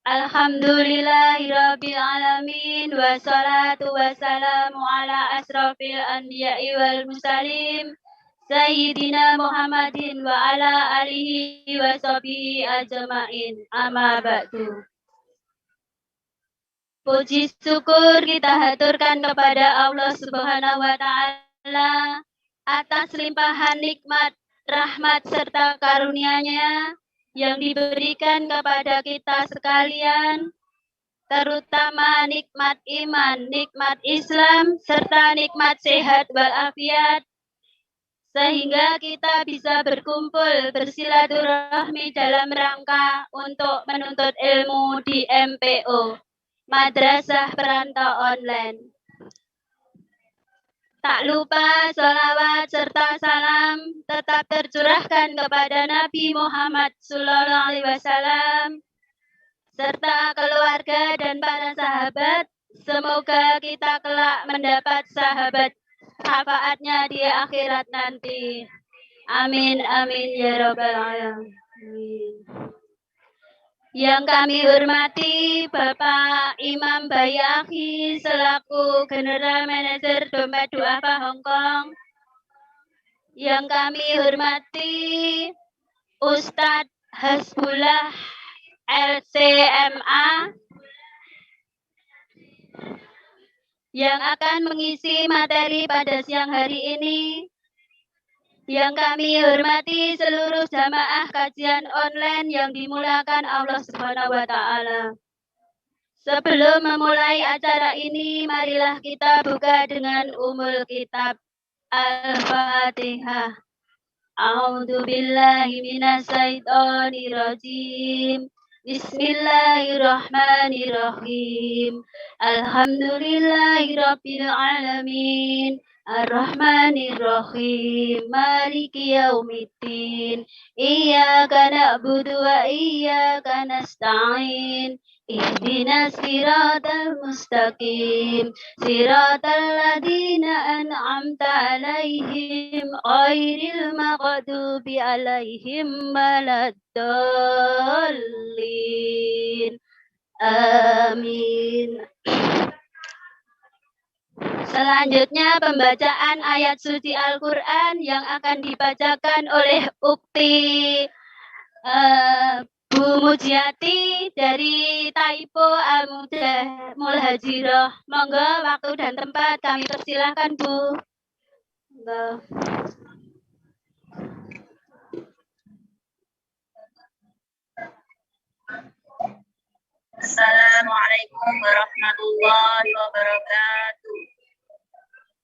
Alhamdulillahirabbil alamin wassalatu wassalamu ala asrofil anbiya'i wal mursalin Sayyidina Muhammadin wa ala alihi wa sahbihi ajma'in. Amma ba'du. Puji syukur kita haturkan kepada Allah Subhanahu wa taala atas limpahan nikmat, rahmat serta karunia-Nya yang diberikan kepada kita sekalian, terutama nikmat iman, nikmat Islam, serta nikmat sehat walafiat, sehingga kita bisa berkumpul bersilaturahmi dalam rangka untuk menuntut ilmu di MPO, Madrasah Perantau Online. Tak lupa sholawat serta salam tetap tercurahkan kepada Nabi Muhammad SAW serta keluarga dan para sahabat. Semoga kita kelak mendapat sahabat syafaatnya di akhirat nanti. Amin amin ya rabbal alamin. Yang kami hormati Bapak Imam Bayakhi selaku General Manager Dompet Duafa Hong Kong. Yang kami hormati Ustadz Hasbullah LCMA yang akan mengisi materi pada siang hari ini. Yang kami hormati seluruh jamaah kajian online yang dimulakan Allah Subhanahu wa taala. Sebelum memulai acara ini, marilah kita buka dengan umul kitab Al-Fatihah. A'udzu billahi minasyaitonir rajim. Bismillahirrahmanirrahim. Alhamdulillahirabbil alamin. Ar-Rahmanir-Rahim. Maliki yaumiddin. Iyyaka na'budu wa iyyaka nasta'in. Ihdinas siratal mustaqim. Siratal ladzina an'amta 'alaihim ghairil maghdubi 'alaihim waladdallin. Amin. Selanjutnya pembacaan ayat suci Al-Quran yang akan dibacakan oleh Ukti Bu Mujiati dari Taipo Al-Mulhajirah. Monggo waktu dan tempat kami persilahkan Bu. Monggo. Assalamualaikum warahmatullahi wabarakatuh.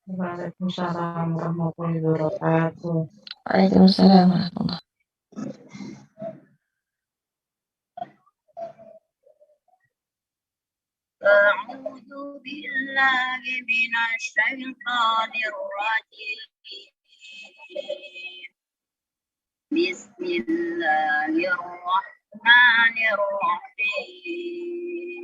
Waalaikumsalam warahmatullahi wabarakatuh. Waalaikumsalam warahmatullahi A'udzu billahi minasy syaithanir rajim. Bismillahirrahmanirrahim.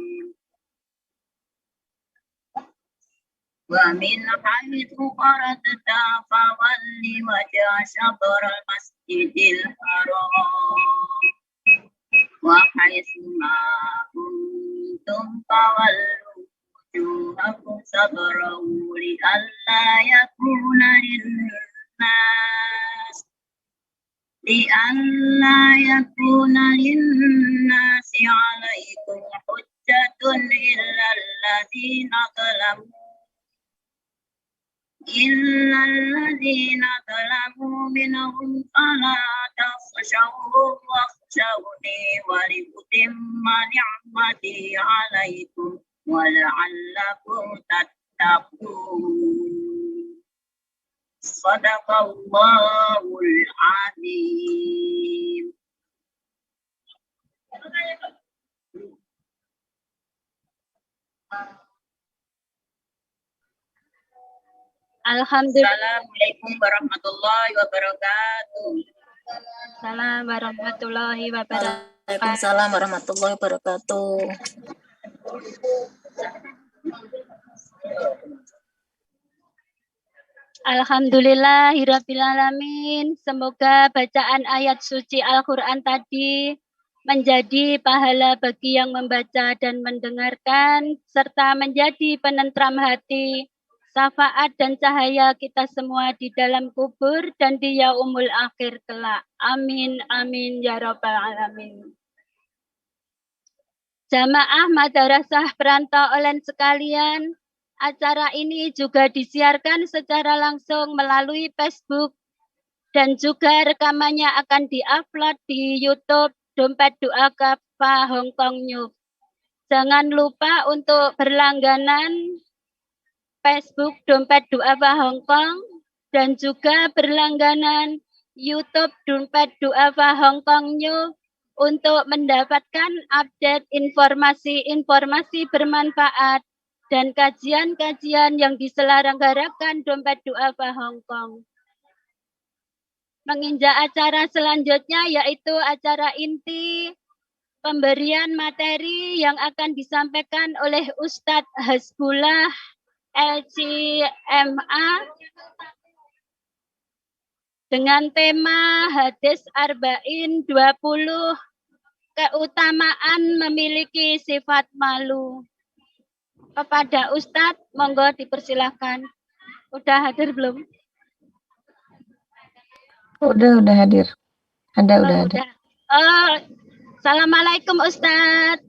Wa min haitsu kharajta fawalli wajhaka syatral masjidil haram wa haitsu ma kuntum fawallu wujuhakum satrahu li alla yakuna linnasi 'alaikum hujjatun illa alladzina zalamu minhum fala takhshawhum wakhshawni wa liutimma ni'mati 'alaikum wa la'allakum tattaqun. Shadaqallahul azim. Assalamualaikum warahmatullahi wabarakatuh. Assalamualaikum warahmatullahi wabarakatuh. Waalaikumsalam warahmatullahi wabarakatuh. Alhamdulillahirabbil alamin. Semoga bacaan ayat suci Al-Quran tadi menjadi pahala bagi yang membaca dan mendengarkan, serta menjadi penentram hati, syafaat dan cahaya kita semua di dalam kubur dan di yaumul akhir kelak. Amin, amin, ya rabbal alamin. Jamaah Madrasah Perantau Online sekalian, acara ini juga disiarkan secara langsung melalui Facebook dan juga rekamannya akan diupload di YouTube Dompet Doa Kapa Hong Kong News. Jangan lupa untuk berlangganan Facebook Dompet Doa Hong Kong dan juga berlangganan YouTube Dompet Doa Hong Kong News untuk mendapatkan update informasi-informasi bermanfaat dan kajian-kajian yang diselenggarakan Dompet Doa Hong Kong. Menginjak acara selanjutnya yaitu acara inti pemberian materi yang akan disampaikan oleh Ustadz Hasbullah LCMA dengan tema Hadis Arba'in 20 keutamaan memiliki sifat malu. Kepada Ustadz, monggo dipersilahkan. Udah hadir belum? Udah hadir. Udah ada. Oh, Assalamualaikum Ustadz.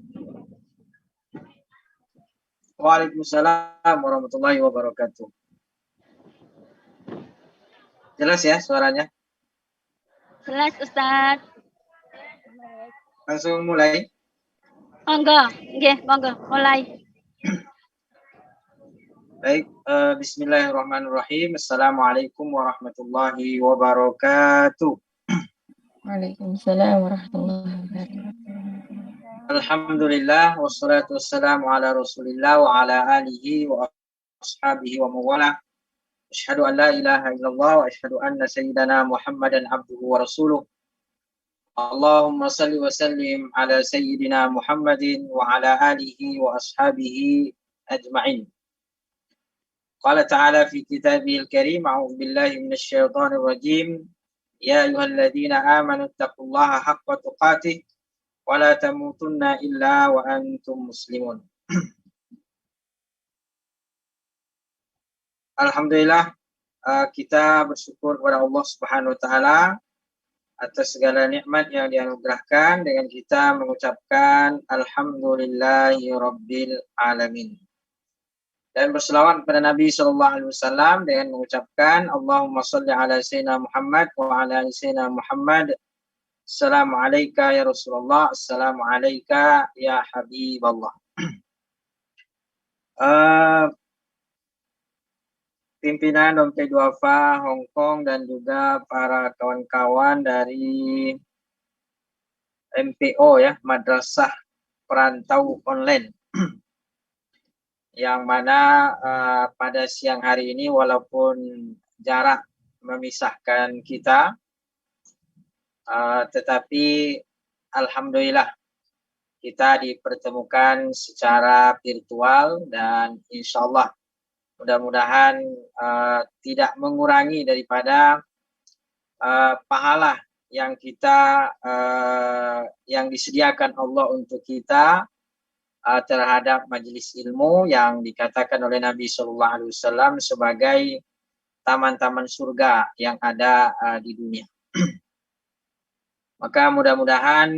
Waalaikumsalam warahmatullahi wabarakatuh. Jelas ya suaranya? Jelas Ustadz. Langsung mulai. Monggo, nggih, monggo, mulai. Baik, bismillahirrahmanirrahim. Assalamualaikum warahmatullahi wabarakatuh. Waalaikumsalam warahmatullahi wabarakatuh. Alhamdulillah, wassalatu wassalamu ala rasulillah wa ala alihi wa ashabihi wa mawala. Asyhadu an la ilaha illallah wa asyhadu anna sayyidana Muhammadan abduhu wa rasuluh. Allahumma salli wa sallim ala sayyidina Muhammadin wa ala alihi wa ashabihi ajma'in. Qala ta'ala fi kitabihil karim, a'udzu billahi minasy syaithanir rajim. Ya ayyuhalladzina amanu taqullaha haqqa tuqatih wa la tamutunna illa wa antum muslimun. Alhamdulillah, kita bersyukur kepada Allah Subhanahu wa taala atas segala nikmat yang dianugerahkan dengan kita mengucapkan alhamdulillahi rabbil alamin. Dan berselawat kepada Nabi sallallahu alaihi wasallam dengan mengucapkan Allahumma shalli ala sayyidina Muhammad wa ala ali sayyidina Muhammad. Assalamu alayka ya Rasulullah, assalamu alayka ya Habiballah. Pimpinan Dompet Duafa Hong Kong dan juga para kawan-kawan dari MPO ya, Madrasah Perantau Online. Yang mana pada siang hari ini walaupun jarak memisahkan kita, tetapi alhamdulillah kita dipertemukan secara virtual dan insyaallah mudah-mudahan tidak mengurangi daripada pahala yang kita yang disediakan Allah untuk kita terhadap majelis ilmu yang dikatakan oleh Nabi Sallallahu Alaihi Wasallam sebagai taman-taman surga yang ada di dunia. Maka mudah-mudahan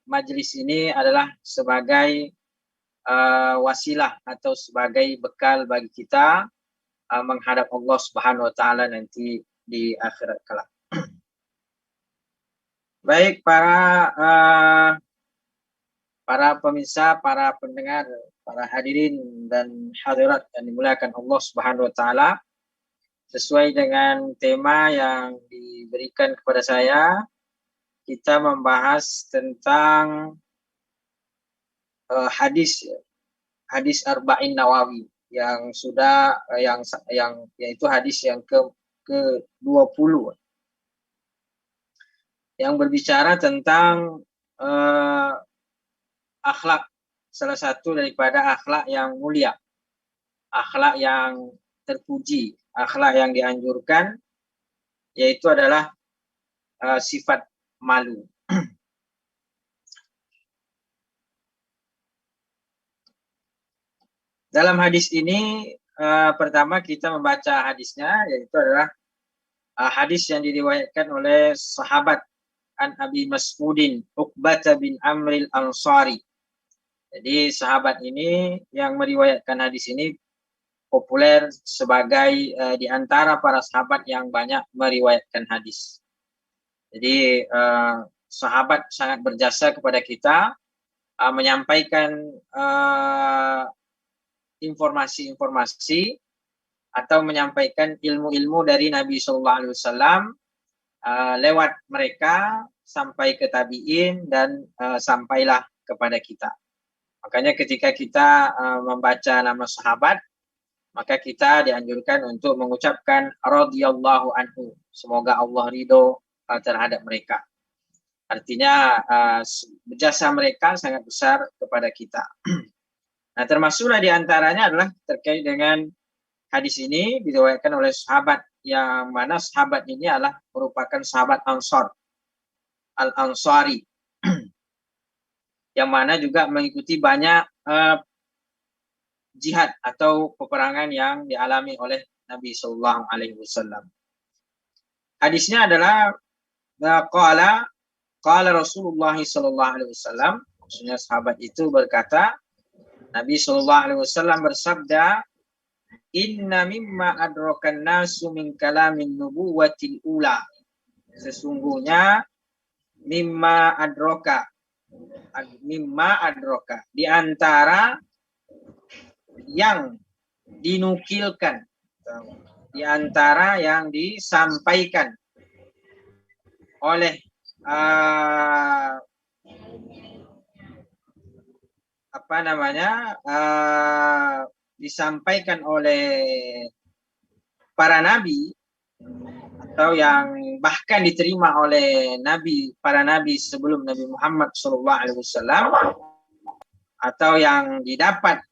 majelis ini adalah sebagai wasilah atau sebagai bekal bagi kita menghadap Allah Subhanahu Wa Taala nanti di akhirat kelak. Baik para pemirsa, para pendengar, para hadirin dan hadirat yang dimuliakan Allah Subhanahu wa taala, sesuai dengan tema yang diberikan kepada saya, kita membahas tentang hadis Arba'in Nawawi yang sudah yang yaitu hadis yang ke-20 yang berbicara tentang akhlak, salah satu daripada akhlak yang mulia, akhlak yang terpuji, akhlak yang dianjurkan, yaitu adalah sifat malu. dalam hadis ini pertama kita membaca hadisnya, yaitu adalah hadis yang diriwayatkan oleh sahabat an Abi Mas'udin Uqbah bin Amril Ansari. Jadi sahabat ini yang meriwayatkan hadis ini populer sebagai di antara para sahabat yang banyak meriwayatkan hadis. Jadi sahabat sangat berjasa kepada kita, menyampaikan informasi-informasi atau menyampaikan ilmu-ilmu dari Nabi SAW lewat mereka sampai ke tabi'in dan sampailah kepada kita. Makanya ketika kita membaca nama sahabat, maka kita dianjurkan untuk mengucapkan radhiyallahu anhu. Semoga Allah ridho terhadap mereka. Artinya jasa mereka sangat besar kepada kita. Nah, termasuklah diantaranya adalah terkait dengan hadis ini diriwayatkan oleh sahabat yang mana sahabat ini adalah merupakan sahabat Ansar, Al-Ansari, yang mana juga mengikuti banyak jihad atau peperangan yang dialami oleh Nabi Sallallahu Alaihi Wasallam. Hadisnya adalah qala Rasulullah Sallallahu Alaihi Wasallam. Maksudnya sahabat itu berkata, Nabi Sallallahu Alaihi Wasallam bersabda, Inna mimma adrakan nasu min kalamin nubuwatil ula. Sesungguhnya mimma adraka di antara yang dinukilkan, di antara yang disampaikan oleh disampaikan oleh para nabi, atau yang bahkan diterima oleh para nabi sebelum Nabi Muhammad SAW, atau yang didapat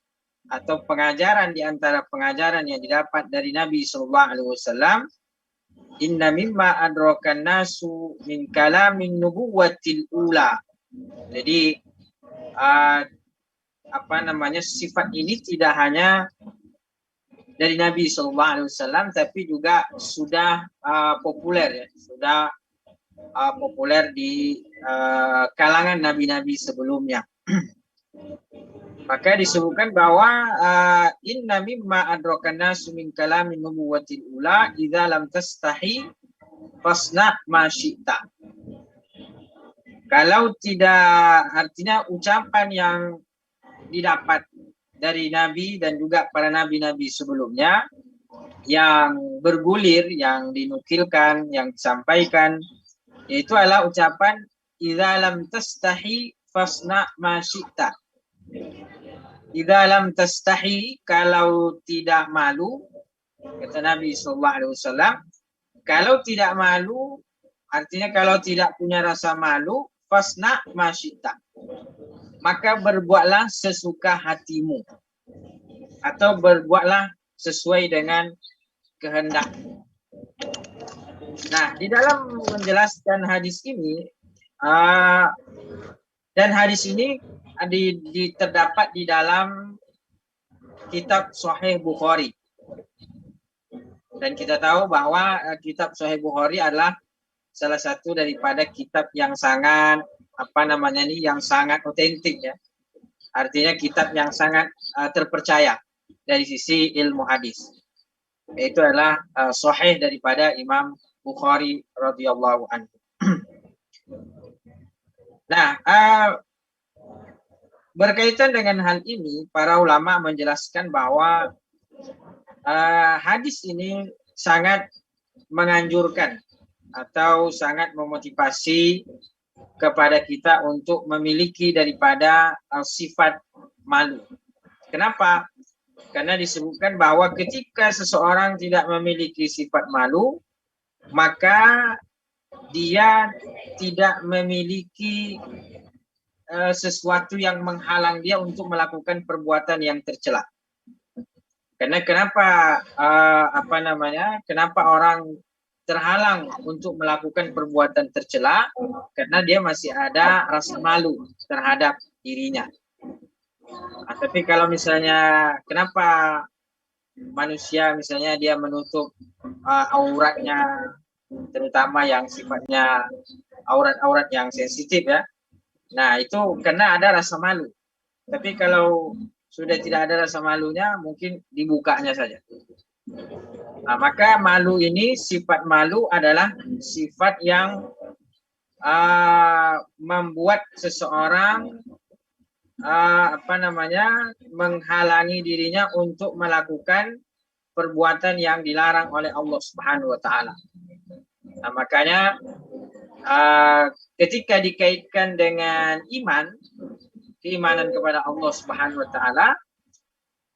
atau pengajaran di antara pengajaran yang didapat dari Nabi SAW. Inna mimma adrakan nasu min kalamin nubuwatil ula. Jadi sifat ini tidak hanya dari Nabi SAW, tapi juga sudah populer, ya, sudah populer di kalangan nabi-nabi sebelumnya. Maka disebutkan bahwa inna mimma adrakan nasu min kalamin nubuwatil ula idza lam tastahi fasna ma syi'ta. Kalau tidak, artinya ucapan yang didapat dari nabi dan juga para nabi-nabi sebelumnya yang bergulir, yang dinukilkan, yang disampaikan, yaitu adalah ucapan idza lam tastahi fasna ma syi'ta. Idza lam tastahi, kalau tidak malu, kata Nabi SAW, kalau tidak malu, artinya kalau tidak punya rasa malu, fasna ma syi'ta, maka berbuatlah sesuka hatimu, atau berbuatlah sesuai dengan kehendak. Nah, di dalam menjelaskan hadis ini, dan hadis ini terdapat di dalam kitab Sahih Bukhari. Dan kita tahu bahwa kitab Sahih Bukhari adalah salah satu daripada kitab yang sangat yang sangat otentik, ya. Artinya kitab yang sangat terpercaya dari sisi ilmu hadis. Itu adalah sahih daripada Imam Bukhari radhiyallahu anhu. Nah, berkaitan dengan hal ini, para ulama menjelaskan bahwa hadis ini sangat menganjurkan atau sangat memotivasi kepada kita untuk memiliki daripada sifat malu. Kenapa? Karena disebutkan bahwa ketika seseorang tidak memiliki sifat malu, maka dia tidak memiliki sesuatu yang menghalang dia untuk melakukan perbuatan yang tercela. Karena kenapa kenapa orang terhalang untuk melakukan perbuatan tercela? Karena dia masih ada rasa malu terhadap dirinya. Tapi kalau misalnya kenapa manusia misalnya dia menutup auratnya, terutama yang sifatnya aurat-aurat yang sensitif ya. Nah, itu karena ada rasa malu. Tapi kalau sudah tidak ada rasa malunya, mungkin dibukanya saja. Nah, maka malu ini, sifat malu adalah sifat yang membuat seseorang menghalangi dirinya untuk melakukan perbuatan yang dilarang oleh Allah Subhanahu wa taala. Nah, makanya ketika dikaitkan dengan iman, keimanan kepada Allah Subhanahu wa taala,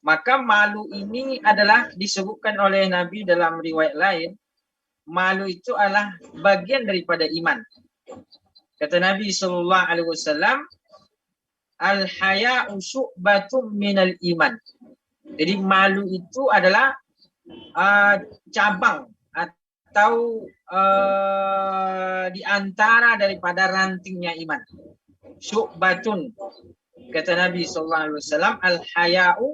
maka malu ini adalah disebutkan oleh Nabi dalam riwayat lain, malu itu adalah bagian daripada iman. Kata Nabi sallallahu alaihi wasallam, al-haya'u syu'batun minal iman. Jadi malu itu adalah cabang atau di antara daripada rantingnya iman. Syu'batun, kata Nabi sallallahu alaihi wasallam, al-haya'u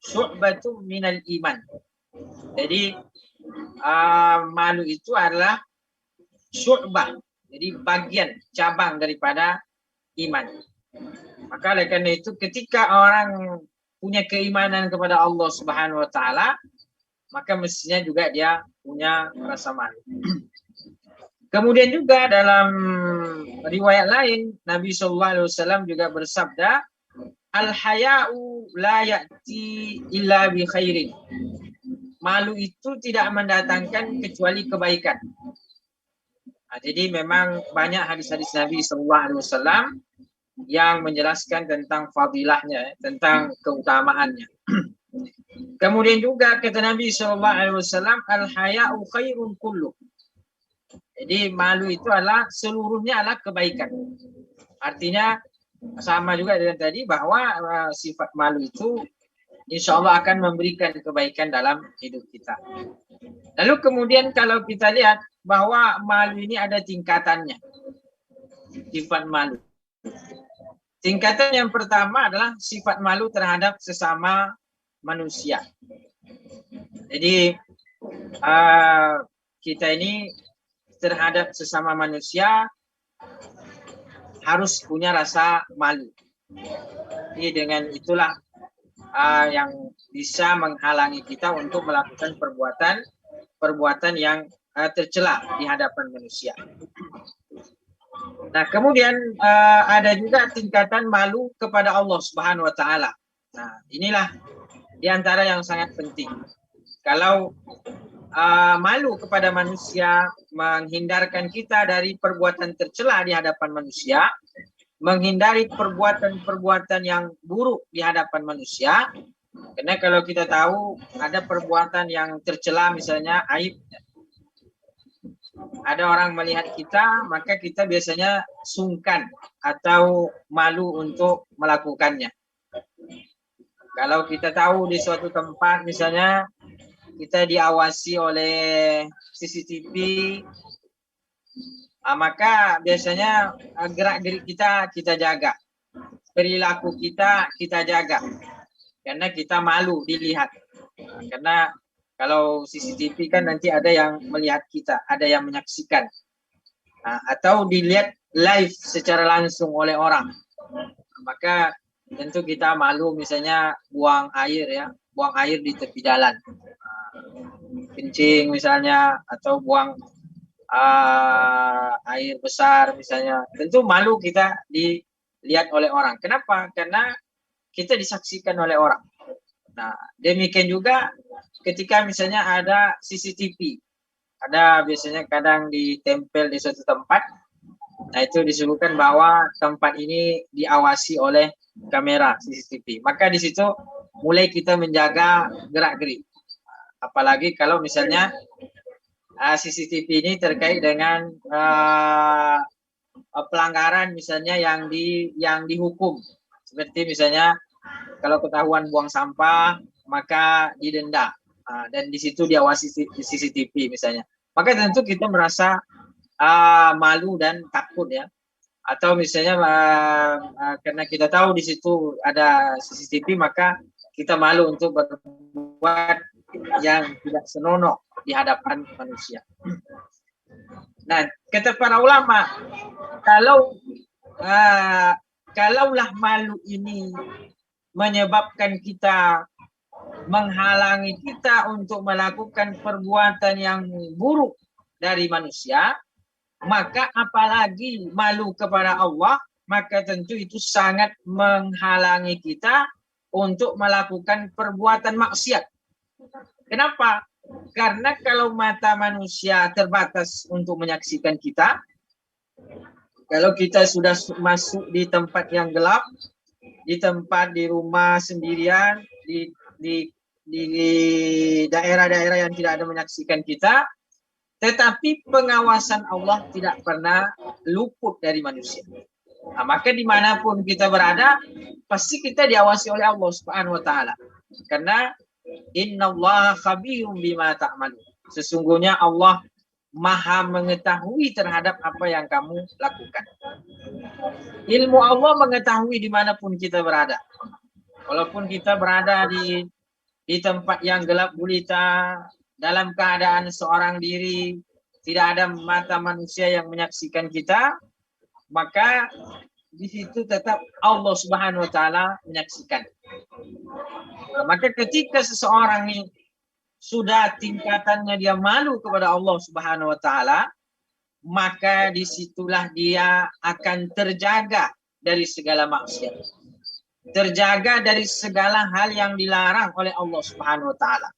syu'batun minal iman. Jadi malu itu adalah syu'bah, jadi bagian cabang daripada iman. Maka oleh karena itu ketika orang punya keimanan kepada Allah Subhanahu wa taala, maka mestinya juga dia punya rasa malu. Kemudian juga dalam riwayat lain, Nabi SAW juga bersabda, al-haya'u la ya'ti illa bi khairin. Malu itu tidak mendatangkan kecuali kebaikan. Nah, jadi memang banyak hadis-hadis Nabi SAW yang menjelaskan tentang fadilahnya, tentang keutamaannya. Kemudian juga kata Nabi SAW, al-haya'u khairun kullu. Jadi malu itu adalah seluruhnya adalah kebaikan. Artinya sama juga dengan tadi bahwa sifat malu itu insya Allah akan memberikan kebaikan dalam hidup kita. Lalu kemudian kalau kita lihat bahwa malu ini ada tingkatannya. Sifat malu. Tingkatan yang pertama adalah sifat malu terhadap sesama manusia. Jadi kita ini terhadap sesama manusia harus punya rasa malu. Jadi dengan itulah yang bisa menghalangi kita untuk melakukan perbuatan yang tercela di hadapan manusia. Nah, kemudian ada juga tingkatan malu kepada Allah Subhanahu wa taala. Nah, inilah di antara yang sangat penting. Kalau malu kepada manusia menghindarkan kita dari perbuatan tercela di hadapan manusia, menghindari perbuatan-perbuatan yang buruk di hadapan manusia. Karena kalau kita tahu ada perbuatan yang tercela, misalnya aib, ada orang melihat kita, maka kita biasanya sungkan atau malu untuk melakukannya. Kalau kita tahu di suatu tempat misalnya kita diawasi oleh CCTV, maka biasanya gerak-gerik kita jaga, perilaku kita jaga, karena kita malu dilihat. Karena kalau CCTV kan nanti ada yang melihat kita, ada yang menyaksikan, atau dilihat live secara langsung oleh orang, maka tentu kita malu misalnya buang air di tepi jalan, kencing misalnya, atau buang air besar misalnya, tentu malu kita dilihat oleh orang. Kenapa? Karena kita disaksikan oleh orang. Nah, demikian juga ketika misalnya ada CCTV, ada biasanya kadang ditempel di suatu tempat. Nah, itu disebutkan bahwa tempat ini diawasi oleh kamera CCTV. Maka di situ mulai kita menjaga gerak-gerik. Apalagi kalau misalnya CCTV ini terkait dengan pelanggaran misalnya yang dihukum. Seperti misalnya kalau ketahuan buang sampah maka didenda, dan di situ diawasi CCTV misalnya. Maka tentu kita merasa malu dan takut ya. Atau misalnya karena kita tahu di situ ada CCTV, maka kita malu untuk berbuat yang tidak senonoh di hadapan manusia. Nah, kata para ulama, kalaulah malu ini menyebabkan kita, menghalangi kita untuk melakukan perbuatan yang buruk dari manusia, maka apalagi malu kepada Allah, maka tentu itu sangat menghalangi kita untuk melakukan perbuatan maksiat. Kenapa? Karena kalau mata manusia terbatas untuk menyaksikan kita, kalau kita sudah masuk di tempat yang gelap, di rumah sendirian, di daerah-daerah yang tidak ada menyaksikan kita, tetapi pengawasan Allah tidak pernah luput dari manusia. Nah, maka dimanapun kita berada, pasti kita diawasi oleh Allah Subhanahu Wa Taala. Karena Innallaha khabirum bima ta'malun. Sesungguhnya Allah Maha mengetahui terhadap apa yang kamu lakukan. Ilmu Allah mengetahui dimanapun kita berada. Walaupun kita berada di tempat yang gelap gulita, dalam keadaan seorang diri, tidak ada mata manusia yang menyaksikan kita, maka di situ tetap Allah Subhanahu Wa Taala menyaksikan. Maka ketika seseorang ini sudah tingkatannya dia malu kepada Allah Subhanahu Wa Taala, maka disitulah dia akan terjaga dari segala maksiat, terjaga dari segala hal yang dilarang oleh Allah Subhanahu Wa Taala.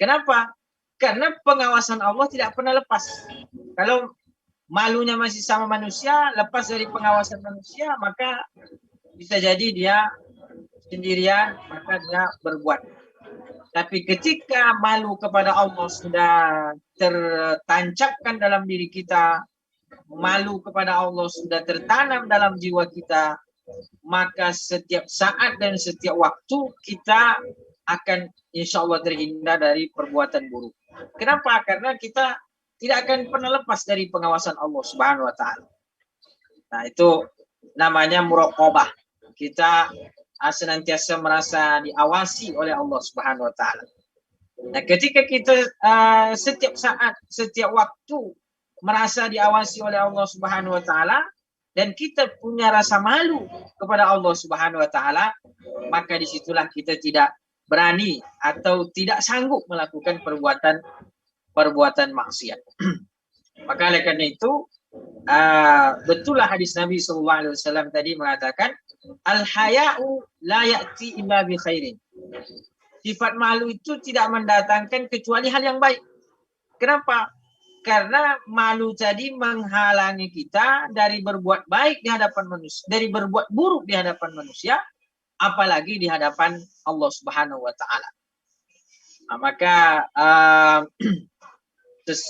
Kenapa? Karena pengawasan Allah tidak pernah lepas. Kalau malunya masih sama manusia, lepas dari pengawasan manusia, maka bisa jadi dia sendirian, maka dia berbuat. Tapi ketika malu kepada Allah sudah tertancapkan dalam diri kita, malu kepada Allah sudah tertanam dalam jiwa kita, maka setiap saat dan setiap waktu kita akan insya Allah terhindar dari perbuatan buruk. Kenapa? Karena kita tidak akan pernah lepas dari pengawasan Allah Subhanahu Wa Taala. Nah, itu namanya muraqabah. Kita senantiasa merasa diawasi oleh Allah Subhanahu Wa Taala. Nah, ketika kita setiap saat, setiap waktu merasa diawasi oleh Allah Subhanahu Wa Taala dan kita punya rasa malu kepada Allah Subhanahu Wa Taala, maka disitulah kita tidak berani atau tidak sanggup melakukan perbuatan maksiat. Maka oleh karena itu betullah hadis Nabi SAW tadi mengatakan al-haya'u la ya'ti illa bi khairin. Sifat malu itu tidak mendatangkan kecuali hal yang baik. Kenapa? Karena malu tadi menghalangi kita dari berbuat baik di hadapan manusia, dari berbuat buruk di hadapan manusia, apalagi di hadapan Allah Subhanahu Wa Taala. Nah, maka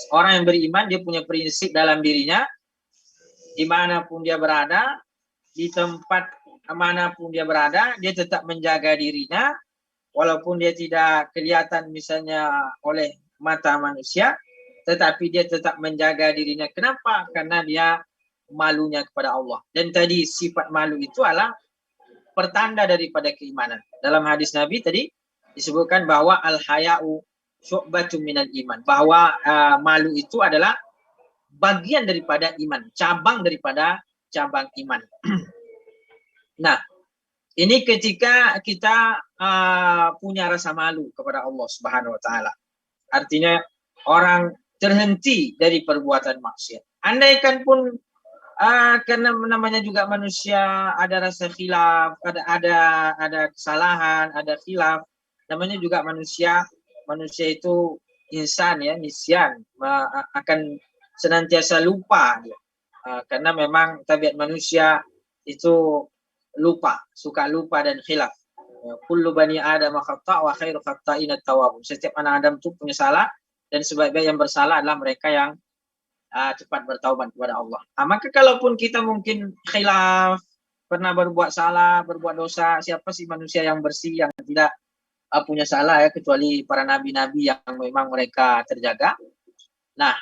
orang yang beriman dia punya prinsip dalam dirinya, dimanapun dia berada, di tempat manapun dia berada, dia tetap menjaga dirinya, walaupun dia tidak kelihatan misalnya oleh mata manusia, tetapi dia tetap menjaga dirinya. Kenapa? Karena dia malunya kepada Allah. Dan tadi sifat malu itu adalah pertanda daripada keimanan. Dalam hadis Nabi tadi disebutkan bahwa al-haya'u syu'batun minal iman, bahwa malu itu adalah bagian daripada iman, cabang daripada cabang iman. Nah, ini ketika kita punya rasa malu kepada Allah Subhanahu Wa Taala, artinya orang terhenti dari perbuatan maksiat. Andaikan pun karena namanya juga manusia, ada rasa khilaf, ada kesalahan, ada khilaf. Namanya juga manusia itu insan ya, nisyan, akan senantiasa lupa dia. Karena memang tabiat manusia itu lupa, suka lupa dan khilaf. Kullu bani Adam khata' wa khairu khata'in at-tawwabun. Setiap anak Adam itu punya salah dan sebaik-baik yang bersalah adalah mereka yang cepat bertaubat kepada Allah. Maka kalaupun kita mungkin khilaf, pernah berbuat salah, berbuat dosa, siapa sih manusia yang bersih, yang tidak punya salah ya, kecuali para nabi-nabi yang memang mereka terjaga. Nah,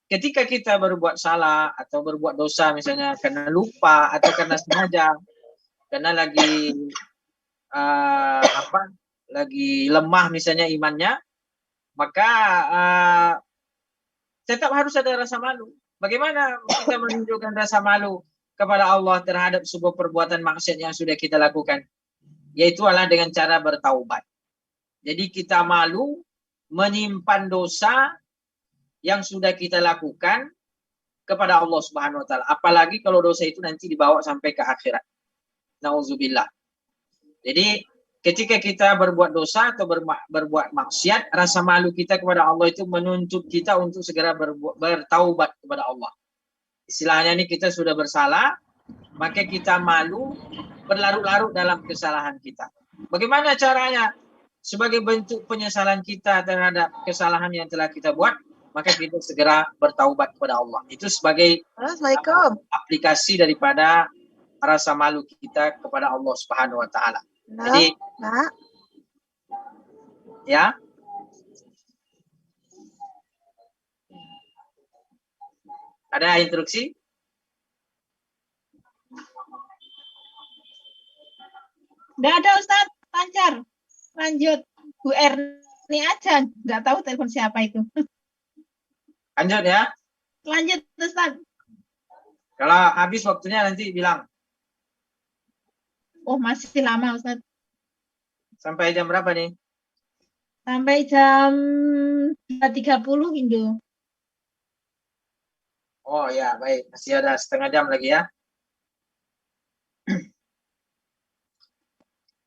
ketika kita berbuat salah atau berbuat dosa misalnya karena lupa atau karena sengaja, karena lagi lagi lemah misalnya imannya, maka tetap harus ada rasa malu. Bagaimana kita menunjukkan rasa malu kepada Allah terhadap sebuah perbuatan maksiat yang sudah kita lakukan? Yaitu adalah dengan cara bertaubat. Jadi kita malu menyimpan dosa yang sudah kita lakukan kepada Allah Subhanahu wa taala. Apalagi kalau dosa itu nanti dibawa sampai ke akhirat. Nauzubillah. Jadi ketika kita berbuat dosa atau berbuat maksiat, rasa malu kita kepada Allah itu menuntut kita untuk segera bertaubat kepada Allah. Istilahnya ini kita sudah bersalah, maka kita malu berlarut-larut dalam kesalahan kita. Bagaimana caranya? Sebagai bentuk penyesalan kita terhadap kesalahan yang telah kita buat, maka kita segera bertaubat kepada Allah. Itu sebagai aplikasi daripada rasa malu kita kepada Allah Subhanahu wa taala. Jadi ya. Ada instruksi? Nggak ada Ustadz, lancar. Lanjut, Bu Erni aja, nggak tahu telepon siapa itu. Lanjut ya. Lanjut Ustadz. Kalau habis waktunya nanti bilang. Oh masih lama Ustadz. Sampai jam berapa nih? Sampai jam 2.30 Indo. Oh ya baik, masih ada setengah jam lagi ya.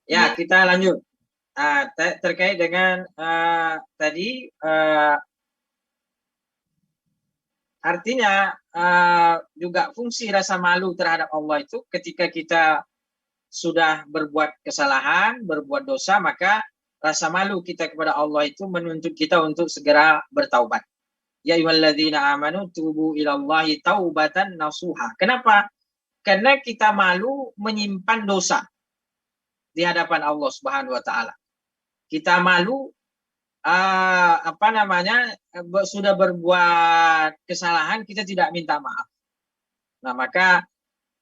Ya kita lanjut. Terkait dengan tadi artinya juga fungsi rasa malu terhadap Allah itu ketika kita sudah berbuat kesalahan, berbuat dosa, maka rasa malu kita kepada Allah itu menuntut kita untuk segera bertaubat. Ya ayyuhalladzina amanu tubu ilallahi taubatan nasuha. Kenapa? Karena kita malu menyimpan dosa di hadapan Allah Subhanahu wa taala. Kita malu sudah berbuat kesalahan, kita tidak minta maaf. Nah, maka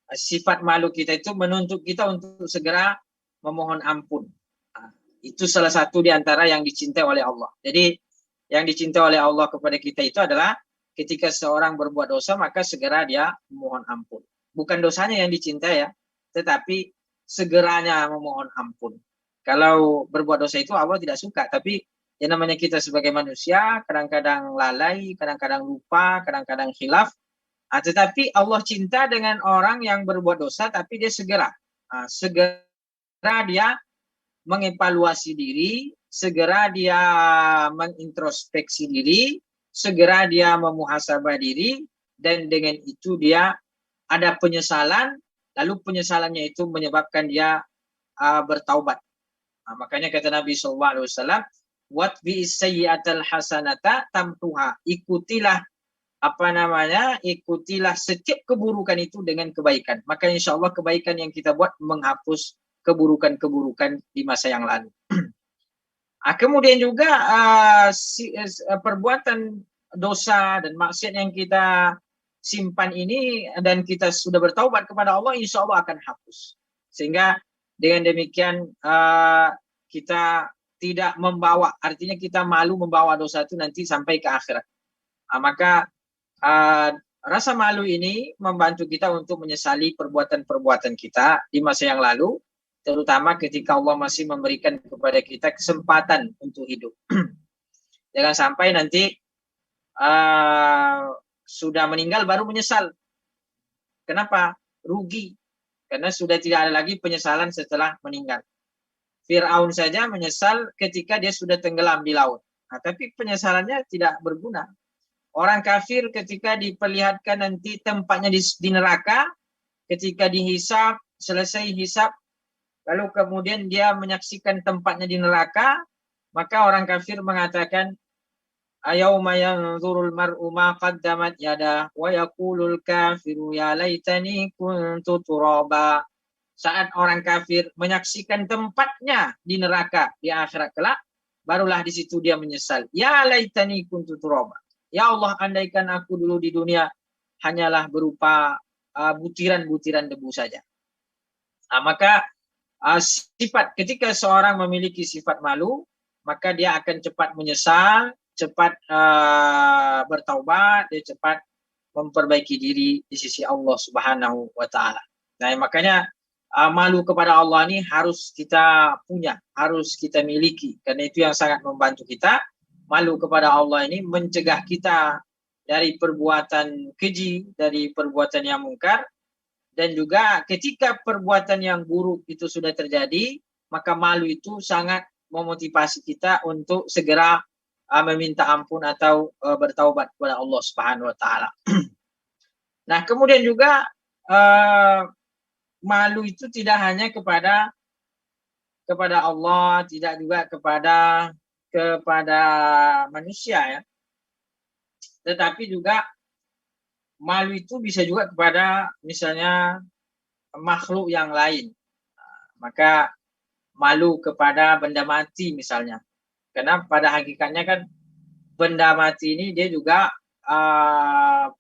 sifat malu kita itu menuntut kita untuk segera memohon ampun. Nah, itu salah satu di antara yang dicintai oleh Allah. Jadi yang dicintai oleh Allah kepada kita itu adalah ketika seorang berbuat dosa maka segera dia memohon ampun. Bukan dosanya yang dicintai ya, tetapi segeranya memohon ampun. Kalau berbuat dosa itu Allah tidak suka, tapi yang namanya kita sebagai manusia kadang-kadang lalai, kadang-kadang lupa, kadang-kadang khilaf. Tetapi Allah cinta dengan orang yang berbuat dosa tapi dia segera dia mengevaluasi diri, segera dia mengintrospeksi diri, segera dia memuhasabah diri, dan dengan itu dia ada penyesalan, lalu penyesalannya itu menyebabkan dia bertaubat. Makanya kata Nabi SAW, watbi sayyi'atal hasanata tamtuha. Ikutilah ikutilah setiap keburukan itu dengan kebaikan. Maka insya Allah kebaikan yang kita buat menghapus keburukan-keburukan di masa yang lalu. Kemudian juga perbuatan dosa dan maksiat yang kita simpan ini dan kita sudah bertaubat kepada Allah, insya Allah akan hapus. Sehingga dengan demikian kita tidak membawa, artinya kita malu membawa dosa itu nanti sampai ke akhirat. Maka rasa malu ini membantu kita untuk menyesali perbuatan-perbuatan kita di masa yang lalu, terutama ketika Allah masih memberikan kepada kita kesempatan untuk hidup. Jangan sampai nanti sudah meninggal baru menyesal. Kenapa? Rugi. Karena sudah tidak ada lagi penyesalan setelah meninggal. Fir'aun saja menyesal ketika dia sudah tenggelam di laut. Tapi penyesalannya tidak berguna. Orang kafir ketika diperlihatkan nanti tempatnya di neraka, ketika dihisab, selesai hisab, lalu kemudian dia menyaksikan tempatnya di neraka, maka orang kafir mengatakan, ayauma yanzurul mar'u ma qaddamat yadah wa yaqulul kafiru ya laitani kuntu turaba. Saat orang kafir menyaksikan tempatnya di neraka di akhirat kelak, barulah di situ dia menyesal. Ya laitani kuntu turaba. ya Allah, andaikan aku dulu di dunia hanyalah berupa butiran-butiran debu saja. Nah, maka sifat ketika seorang memiliki sifat malu, maka dia akan cepat menyesal, cepat bertaubat, dia cepat memperbaiki diri di sisi Allah Subhanahu wa taala. Nah, makanya malu kepada Allah ini harus kita punya, harus kita miliki, karena itu yang sangat membantu kita. Malu kepada Allah ini mencegah kita dari perbuatan keji, dari perbuatan yang mungkar, dan juga ketika perbuatan yang buruk itu sudah terjadi, maka malu itu sangat memotivasi kita untuk segera meminta ampun atau bertaubat kepada Allah Subhanahu wa taala. Nah, kemudian juga malu itu tidak hanya kepada Allah, tidak juga kepada manusia ya. Tetapi juga malu itu bisa juga kepada misalnya makhluk yang lain. Maka malu kepada benda mati misalnya. Karena pada hakikatnya kan benda mati ini dia juga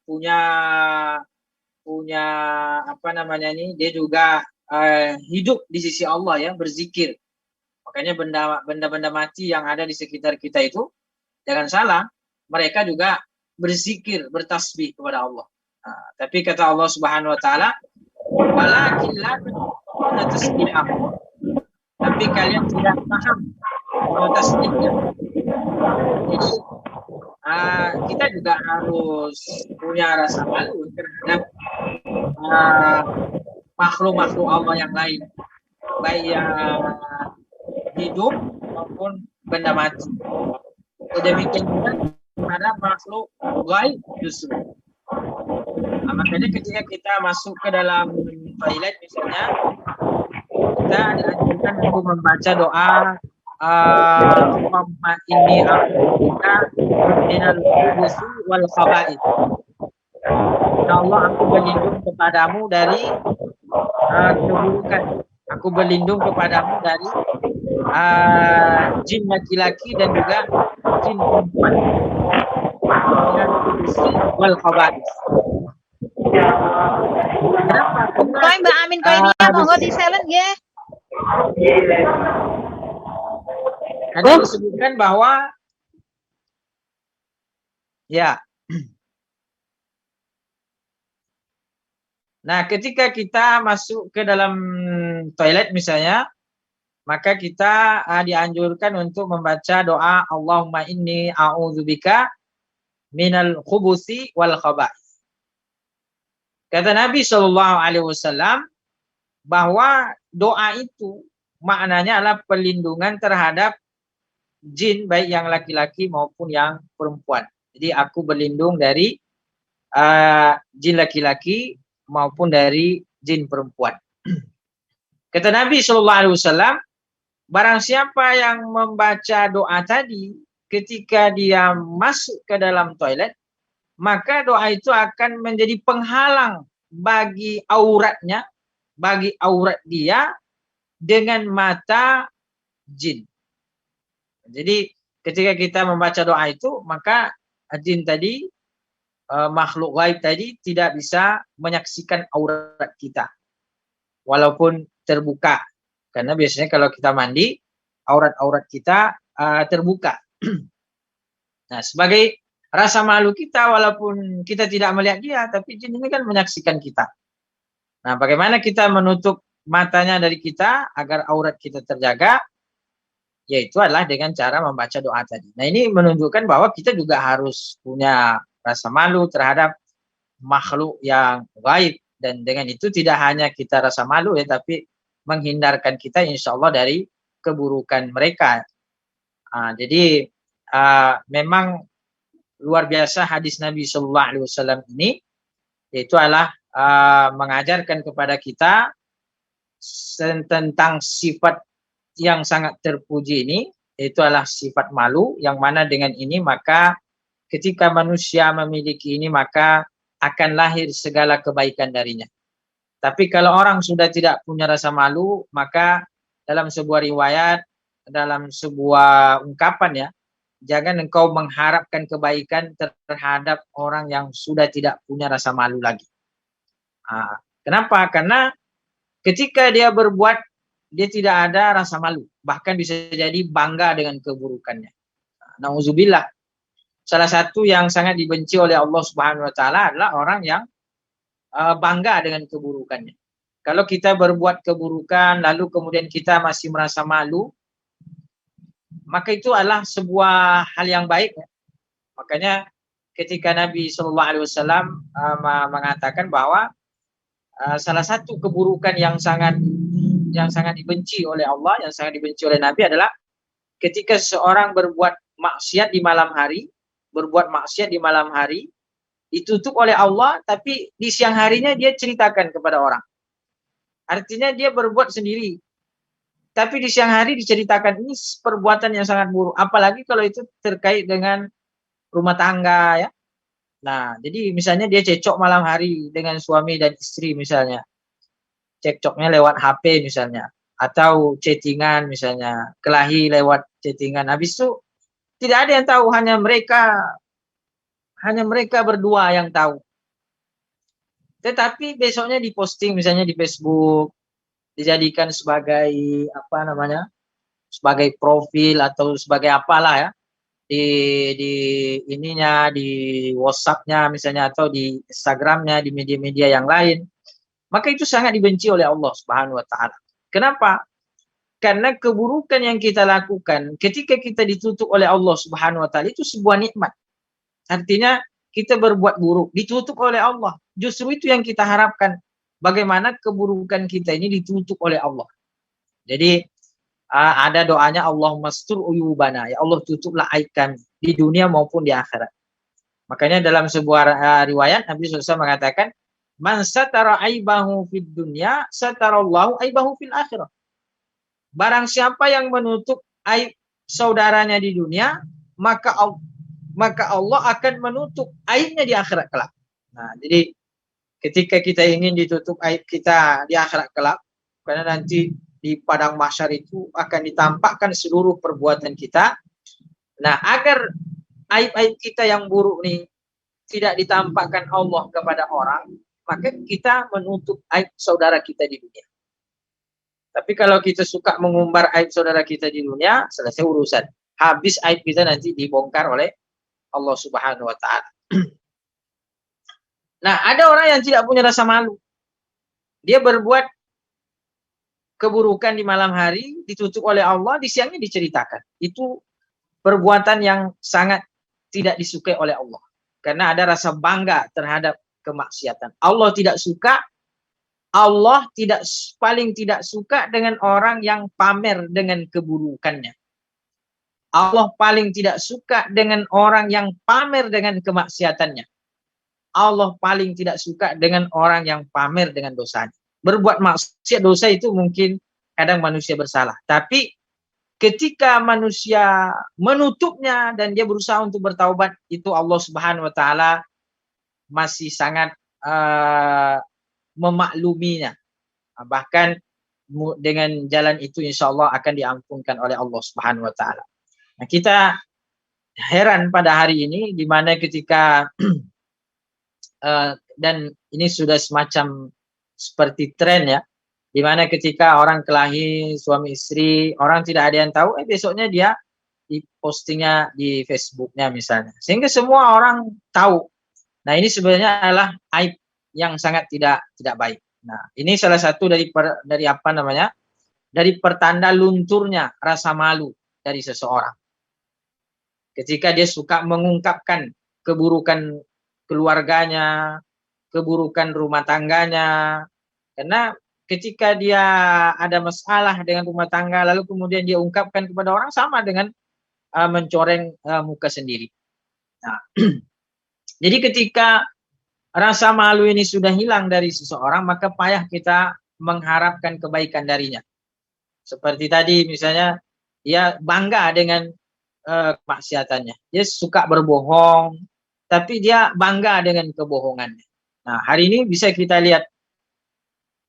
punya apa namanya ini, dia juga hidup di sisi Allah ya, berzikir. Makanya benda-benda mati yang ada di sekitar kita itu, jangan salah, mereka juga berzikir, bertasbih kepada Allah. Nah, tapi kata Allah Subhanahu wa taala, walakin la tafqahuna tasbihahum. Tapi kalian tidak paham tasbihnya. Jadi kita juga harus punya rasa malu terhadap makhluk-makhluk Allah yang lain, baik yang hidup maupun benda mati. Demikian juga pada makhluk gaib justru. Nah, makanya ketika kita masuk ke dalam toilet misalnya, kita dianjurkan untuk membaca doa Allahumma inni a'udzubika minal khubuthi wal khaba'ith. Ya Allah, aku berlindung kepadamu dari keburukan. Aku berlindung kepadamu dari jin laki-laki dan juga jin perempuan. Wal khaba'ith. Koi Mbak Amin koi dia monggo di silent ya. Ada disebutkan bahwa ya. Nah, ketika kita masuk ke dalam toilet misalnya, maka kita dianjurkan untuk membaca doa Allahumma inni a'udzubika minal khubuthi wal khaba'ith. Kata Nabi SAW bahwa doa itu maknanya adalah perlindungan terhadap jin, baik yang laki-laki maupun yang perempuan. Jadi aku berlindung dari jin laki-laki maupun dari jin perempuan. Kata Nabi SAW, barang siapa yang membaca doa tadi ketika dia masuk ke dalam toilet, maka doa itu akan menjadi penghalang bagi auratnya, bagi aurat dia dengan mata jin. Jadi ketika kita membaca doa itu, maka jin tadi, makhluk gaib tadi tidak bisa menyaksikan aurat kita walaupun terbuka, karena biasanya kalau kita mandi aurat-aurat kita terbuka. Nah, sebagai rasa malu kita, walaupun kita tidak melihat dia, tapi jin ini kan menyaksikan kita. Nah, bagaimana kita menutup matanya dari kita agar aurat kita terjaga? Yaitu adalah dengan cara membaca doa tadi. Nah, ini menunjukkan bahwa kita juga harus punya rasa malu terhadap makhluk yang gaib, dan dengan itu tidak hanya kita rasa malu ya, tapi menghindarkan kita insya Allah dari keburukan mereka. Jadi memang luar biasa hadis Nabi SAW ini, yaitu adalah mengajarkan kepada kita tentang sifat yang sangat terpuji ini, yaitu adalah sifat malu, yang mana dengan ini maka ketika manusia memiliki ini maka akan lahir segala kebaikan darinya. Tapi kalau orang sudah tidak punya rasa malu, maka dalam sebuah riwayat, dalam sebuah ungkapan ya, jangan engkau mengharapkan kebaikan terhadap orang yang sudah tidak punya rasa malu lagi. Kenapa? Karena ketika dia berbuat, dia tidak ada rasa malu. Bahkan bisa jadi bangga dengan keburukannya. Nauzubillah. Salah satu yang sangat dibenci oleh Allah Subhanahu wa taala adalah orang yang bangga dengan keburukannya. Kalau kita berbuat keburukan lalu kemudian kita masih merasa malu, maka itu adalah sebuah hal yang baik. Makanya ketika Nabi Shallallahu Alaihi Wasallam mengatakan bahwa salah satu keburukan yang sangat dibenci oleh Allah, yang sangat dibenci oleh Nabi adalah ketika seseorang berbuat maksiat di malam hari, ditutup oleh Allah, tapi di siang harinya dia ceritakan kepada orang. Artinya dia berbuat sendiri, tapi di siang hari diceritakan. Ini perbuatan yang sangat buruk. Apalagi kalau itu terkait dengan rumah tangga, ya. Nah, jadi misalnya dia cekcok malam hari dengan suami dan istri misalnya. Cekcoknya lewat HP misalnya. Atau chattingan misalnya. Kelahi lewat chattingan. Habis itu tidak ada yang tahu, hanya mereka berdua yang tahu. Tetapi besoknya diposting misalnya di Facebook, dijadikan sebagai sebagai profil atau sebagai apalah ya, di WhatsApp-nya misalnya, atau di Instagram-nya, di media-media yang lain. Maka itu sangat dibenci oleh Allah Subhanahu wa taala. Kenapa? Karena keburukan yang kita lakukan ketika kita ditutup oleh Allah Subhanahu wa taala itu sebuah nikmat. Artinya kita berbuat buruk ditutup oleh Allah. Justru itu yang kita harapkan. Bagaimana keburukan kita ini ditutup oleh Allah. Jadi ada doanya, Allahumma stur uyubana, ya Allah tutuplah aib kami di dunia maupun di akhirat. Makanya dalam sebuah riwayat Nabi SAW mengatakan, man satara aibahu fid dunya satarallahu aibahu fil akhirah. Barang siapa yang menutup aib saudaranya di dunia, maka Allah akan menutup aibnya di akhirat kelak. Nah, jadi ketika kita ingin ditutup aib kita di akhirat kelak, karena nanti di padang mahsyar itu akan ditampakkan seluruh perbuatan kita. Nah, agar aib-aib kita yang buruk nih tidak ditampakkan Allah kepada orang, maka kita menutup aib saudara kita di dunia. Tapi kalau kita suka mengumbar aib saudara kita di dunia, selesai urusan. Habis aib kita nanti dibongkar oleh Allah Subhanahu wa taala. Nah, ada orang yang tidak punya rasa malu. Dia berbuat keburukan di malam hari, ditutup oleh Allah, di siangnya diceritakan. Itu perbuatan yang sangat tidak disukai oleh Allah. Karena ada rasa bangga terhadap kemaksiatan. Allah paling tidak suka dengan orang yang pamer dengan keburukannya. Allah paling tidak suka dengan orang yang pamer dengan kemaksiatannya. Allah paling tidak suka dengan orang yang pamer dengan dosanya. Berbuat maksiat, dosa itu mungkin kadang manusia bersalah. Tapi ketika manusia menutupnya dan dia berusaha untuk bertaubat, itu Allah Subhanahu wa taala masih sangat memakluminya. Bahkan dengan jalan itu insya Allah akan diampunkan oleh Allah Subhanahu wa taala. Nah, kita heran pada hari ini di mana ketika dan ini sudah semacam seperti tren ya, di mana ketika orang kelahi suami istri, orang tidak ada yang tahu, besoknya dia di postingnya di Facebooknya misalnya, sehingga semua orang tahu. Nah, ini sebenarnya adalah aib yang sangat tidak baik. Nah, ini salah satu dari pertanda lunturnya rasa malu dari seseorang. Ketika dia suka mengungkapkan keburukan keluarganya, keburukan rumah tangganya. Karena ketika dia ada masalah dengan rumah tangga, lalu kemudian dia ungkapkan kepada orang, sama dengan mencoreng muka sendiri. Nah, jadi ketika rasa malu ini sudah hilang dari seseorang, maka payah kita mengharapkan kebaikan darinya. Seperti tadi misalnya, dia bangga dengan kemaksiatannya. Dia suka berbohong, tapi dia bangga dengan kebohongannya. Nah, hari ini bisa kita lihat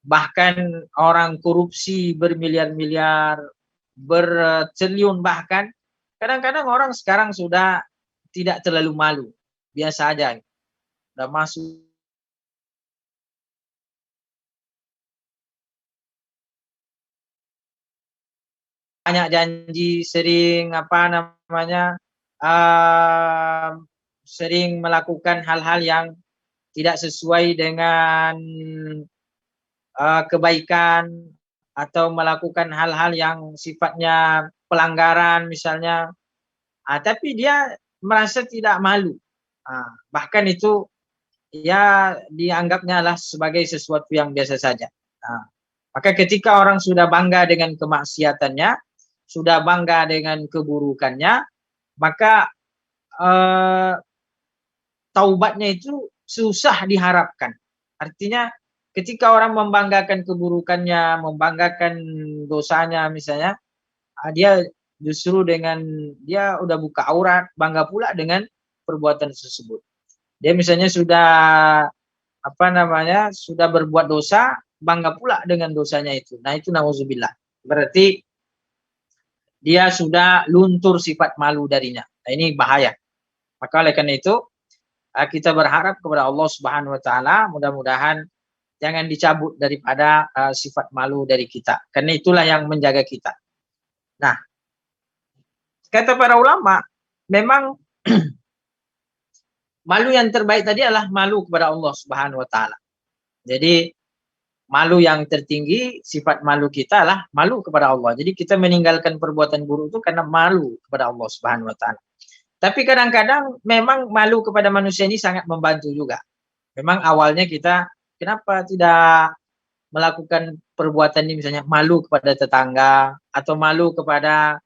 bahkan orang korupsi bermiliar-miliar, bertriliun bahkan, kadang-kadang orang sekarang sudah tidak terlalu malu, biasa aja, udah masuk banyak janji, sering apa namanya, sering melakukan hal-hal yang tidak sesuai dengan kebaikan, atau melakukan hal-hal yang sifatnya pelanggaran misalnya, tapi dia merasa tidak malu. Bahkan itu ya dianggapnya lah sebagai sesuatu yang biasa saja. Maka ketika orang sudah bangga dengan kemaksiatannya, sudah bangga dengan keburukannya, maka taubatnya itu susah diharapkan. Artinya ketika orang membanggakan keburukannya, membanggakan dosanya misalnya, dia justru dengan dia udah buka aurat, bangga pula dengan perbuatan tersebut. Dia misalnya sudah apa namanya, sudah berbuat dosa, bangga pula dengan dosanya itu. Nah, itu nauzubillah. Berarti dia sudah luntur sifat malu darinya. Nah, ini bahaya. Maka oleh karena itu kita berharap kepada Allah Subhanahu wa taala, mudah-mudahan jangan dicabut daripada sifat malu dari kita. Karena itulah yang menjaga kita. Nah, kata para ulama, memang malu yang terbaik tadi adalah malu kepada Allah Subhanahu wa taala. Jadi malu yang tertinggi, sifat malu kita adalah malu kepada Allah. Jadi kita meninggalkan perbuatan buruk itu karena malu kepada Allah Subhanahu wa taala. Tapi kadang-kadang memang malu kepada manusia ini sangat membantu juga. Memang awalnya kita kenapa tidak melakukan perbuatan ini, misalnya malu kepada tetangga atau malu kepada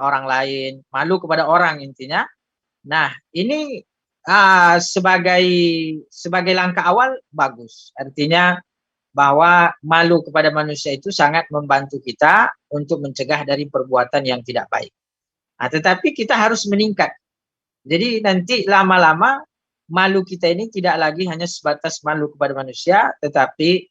orang lain, malu kepada orang intinya. Nah, ini sebagai langkah awal bagus. Artinya bahwa malu kepada manusia itu sangat membantu kita untuk mencegah dari perbuatan yang tidak baik. Tetapi kita harus meningkat. Jadi nanti lama-lama malu kita ini tidak lagi hanya sebatas malu kepada manusia, tetapi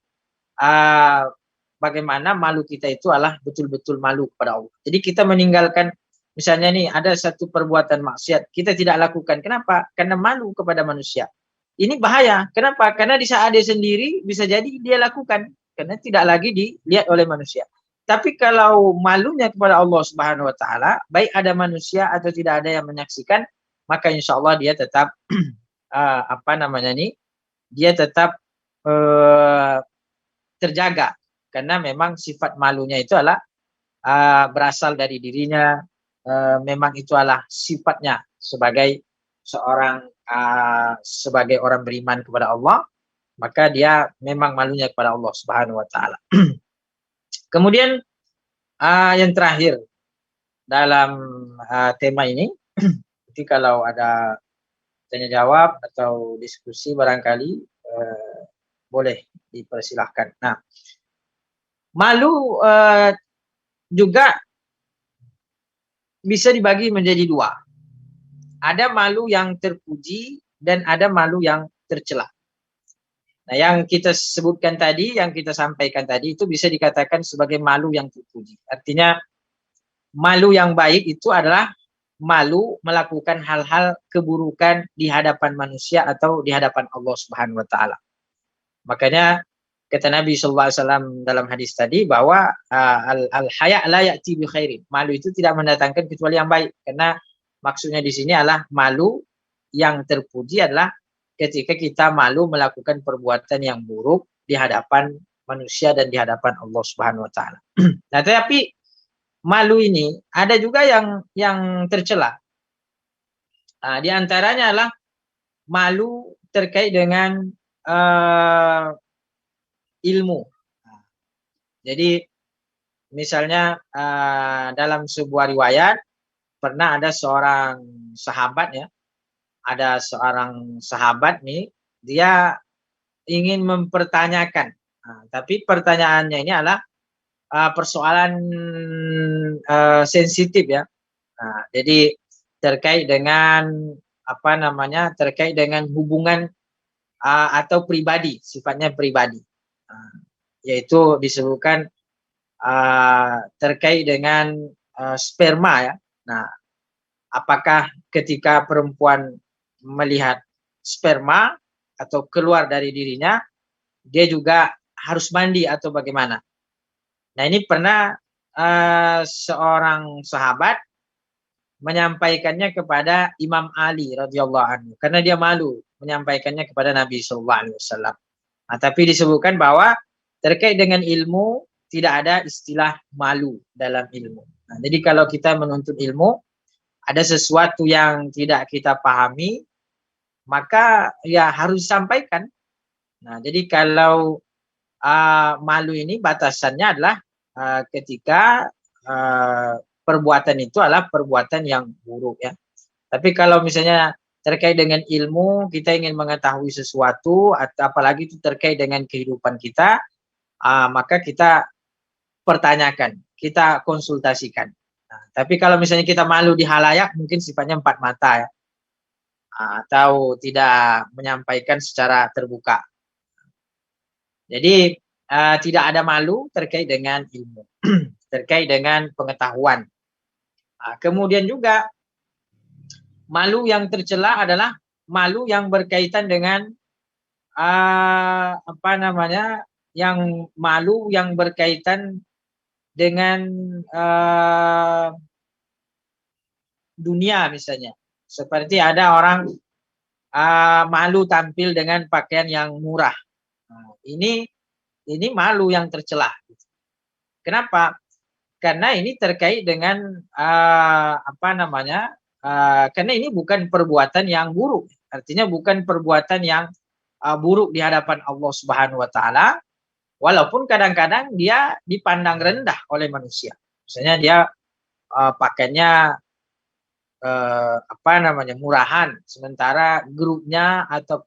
bagaimana malu kita itu adalah betul-betul malu kepada Allah. Jadi kita meninggalkan, misalnya nih ada satu perbuatan maksiat, kita tidak lakukan. Kenapa? Karena malu kepada manusia. Ini bahaya. Kenapa? Karena di saat dia sendiri bisa jadi dia lakukan, karena tidak lagi dilihat oleh manusia. Tapi kalau malunya kepada Allah Subhanahu wa taala, baik ada manusia atau tidak ada yang menyaksikan, maka insya Allah dia tetap dia tetap terjaga, karena memang sifat malunya itu adalah berasal dari dirinya, memang itu adalah sifatnya sebagai sebagai orang beriman kepada Allah, maka dia memang malunya kepada Allah Subhanahu wa taala. Kemudian yang terakhir dalam tema ini, jadi kalau ada tanya jawab atau diskusi barangkali boleh dipersilahkan. Nah, malu juga bisa dibagi menjadi dua. Ada malu yang terpuji dan ada malu yang tercela. Nah, yang kita sebutkan tadi, yang kita sampaikan tadi itu bisa dikatakan sebagai malu yang terpuji. Artinya malu yang baik itu adalah malu melakukan hal-hal keburukan di hadapan manusia atau di hadapan Allah Subhanahu wa taala. Makanya kata Nabi SAW dalam hadis tadi bahwa al-haya' la ya'ti bi khairin. Malu itu tidak mendatangkan kecuali yang baik. Karena maksudnya di sini adalah malu yang terpuji adalah ketika kita malu melakukan perbuatan yang buruk di hadapan manusia dan di hadapan Allah Subhanahu wa taala. Nah, tetapi malu ini ada juga yang tercela. Di antaranya adalah malu terkait dengan ilmu. Jadi misalnya dalam sebuah riwayat pernah ada seorang sahabat ya, ada seorang sahabat nih, dia ingin mempertanyakan, tapi pertanyaannya ini adalah persoalan sensitif ya. Jadi terkait dengan terkait dengan hubungan atau pribadi, sifatnya pribadi, yaitu disebutkan terkait dengan sperma ya. Nah, Apakah ketika perempuan melihat sperma atau keluar dari dirinya, dia juga harus mandi atau bagaimana? Nah, ini pernah seorang sahabat menyampaikannya kepada Imam Ali radhiyallahu anhu karena dia malu menyampaikannya kepada Nabi sallallahu alaihi wasallam. Nah, tapi disebutkan bahwa terkait dengan ilmu tidak ada istilah malu dalam ilmu. Nah, jadi kalau kita menuntut ilmu, ada sesuatu yang tidak kita pahami, maka ya harus disampaikan. Nah, jadi kalau malu ini batasannya adalah ketika perbuatan itu adalah perbuatan yang buruk ya. Tapi kalau misalnya terkait dengan ilmu, kita ingin mengetahui sesuatu, atau apalagi itu terkait dengan kehidupan kita, maka kita pertanyakan, kita konsultasikan. Nah, tapi kalau misalnya kita malu di halayak, mungkin sifatnya empat mata ya, atau tidak menyampaikan secara terbuka. Jadi tidak ada malu terkait dengan ilmu, terkait dengan pengetahuan. Kemudian juga malu yang tercela adalah malu yang berkaitan dengan yang malu yang berkaitan dengan dunia misalnya. Seperti ada orang malu tampil dengan pakaian yang murah. Ini malu yang tercela. Kenapa? Karena ini terkait dengan karena ini bukan perbuatan yang buruk. Artinya bukan perbuatan yang buruk di hadapan Allah Subhanahu wa taala, walaupun kadang-kadang dia dipandang rendah oleh manusia. Misalnya dia pakainya murahan, sementara grupnya atau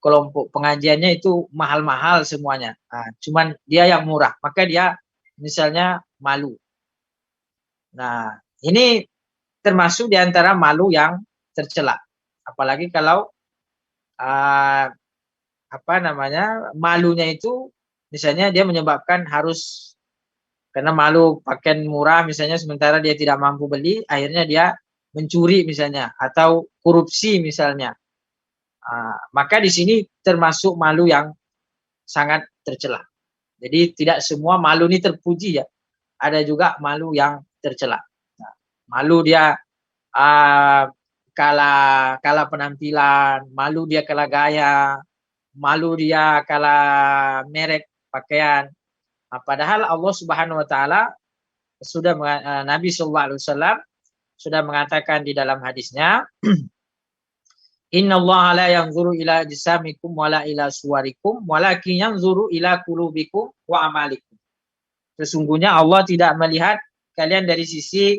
kelompok pengajiannya itu mahal-mahal semuanya. Cuman dia yang murah, maka dia misalnya malu. Nah, ini termasuk di antara malu yang tercela. Apalagi kalau malunya itu misalnya dia menyebabkan harus, karena malu pakaian murah misalnya, sementara dia tidak mampu beli, akhirnya dia mencuri misalnya, atau korupsi misalnya. Maka di sini termasuk malu yang sangat tercela. Jadi tidak semua malu ini terpuji ya. Ada juga malu yang tercela. Malu dia kalah penampilan, malu dia kalah gaya, malu dia kalah merek pakaian. Padahal Allah Subhanahu wa taala sudah Nabi sallallahu alaihi wasallam sudah mengatakan di dalam hadisnya, Innallaha la yanzuru ila ajsamikum wala ila suwarikum walakin yanzuru ila qulubikum wa amalikum. Sesungguhnya Allah tidak melihat kalian dari sisi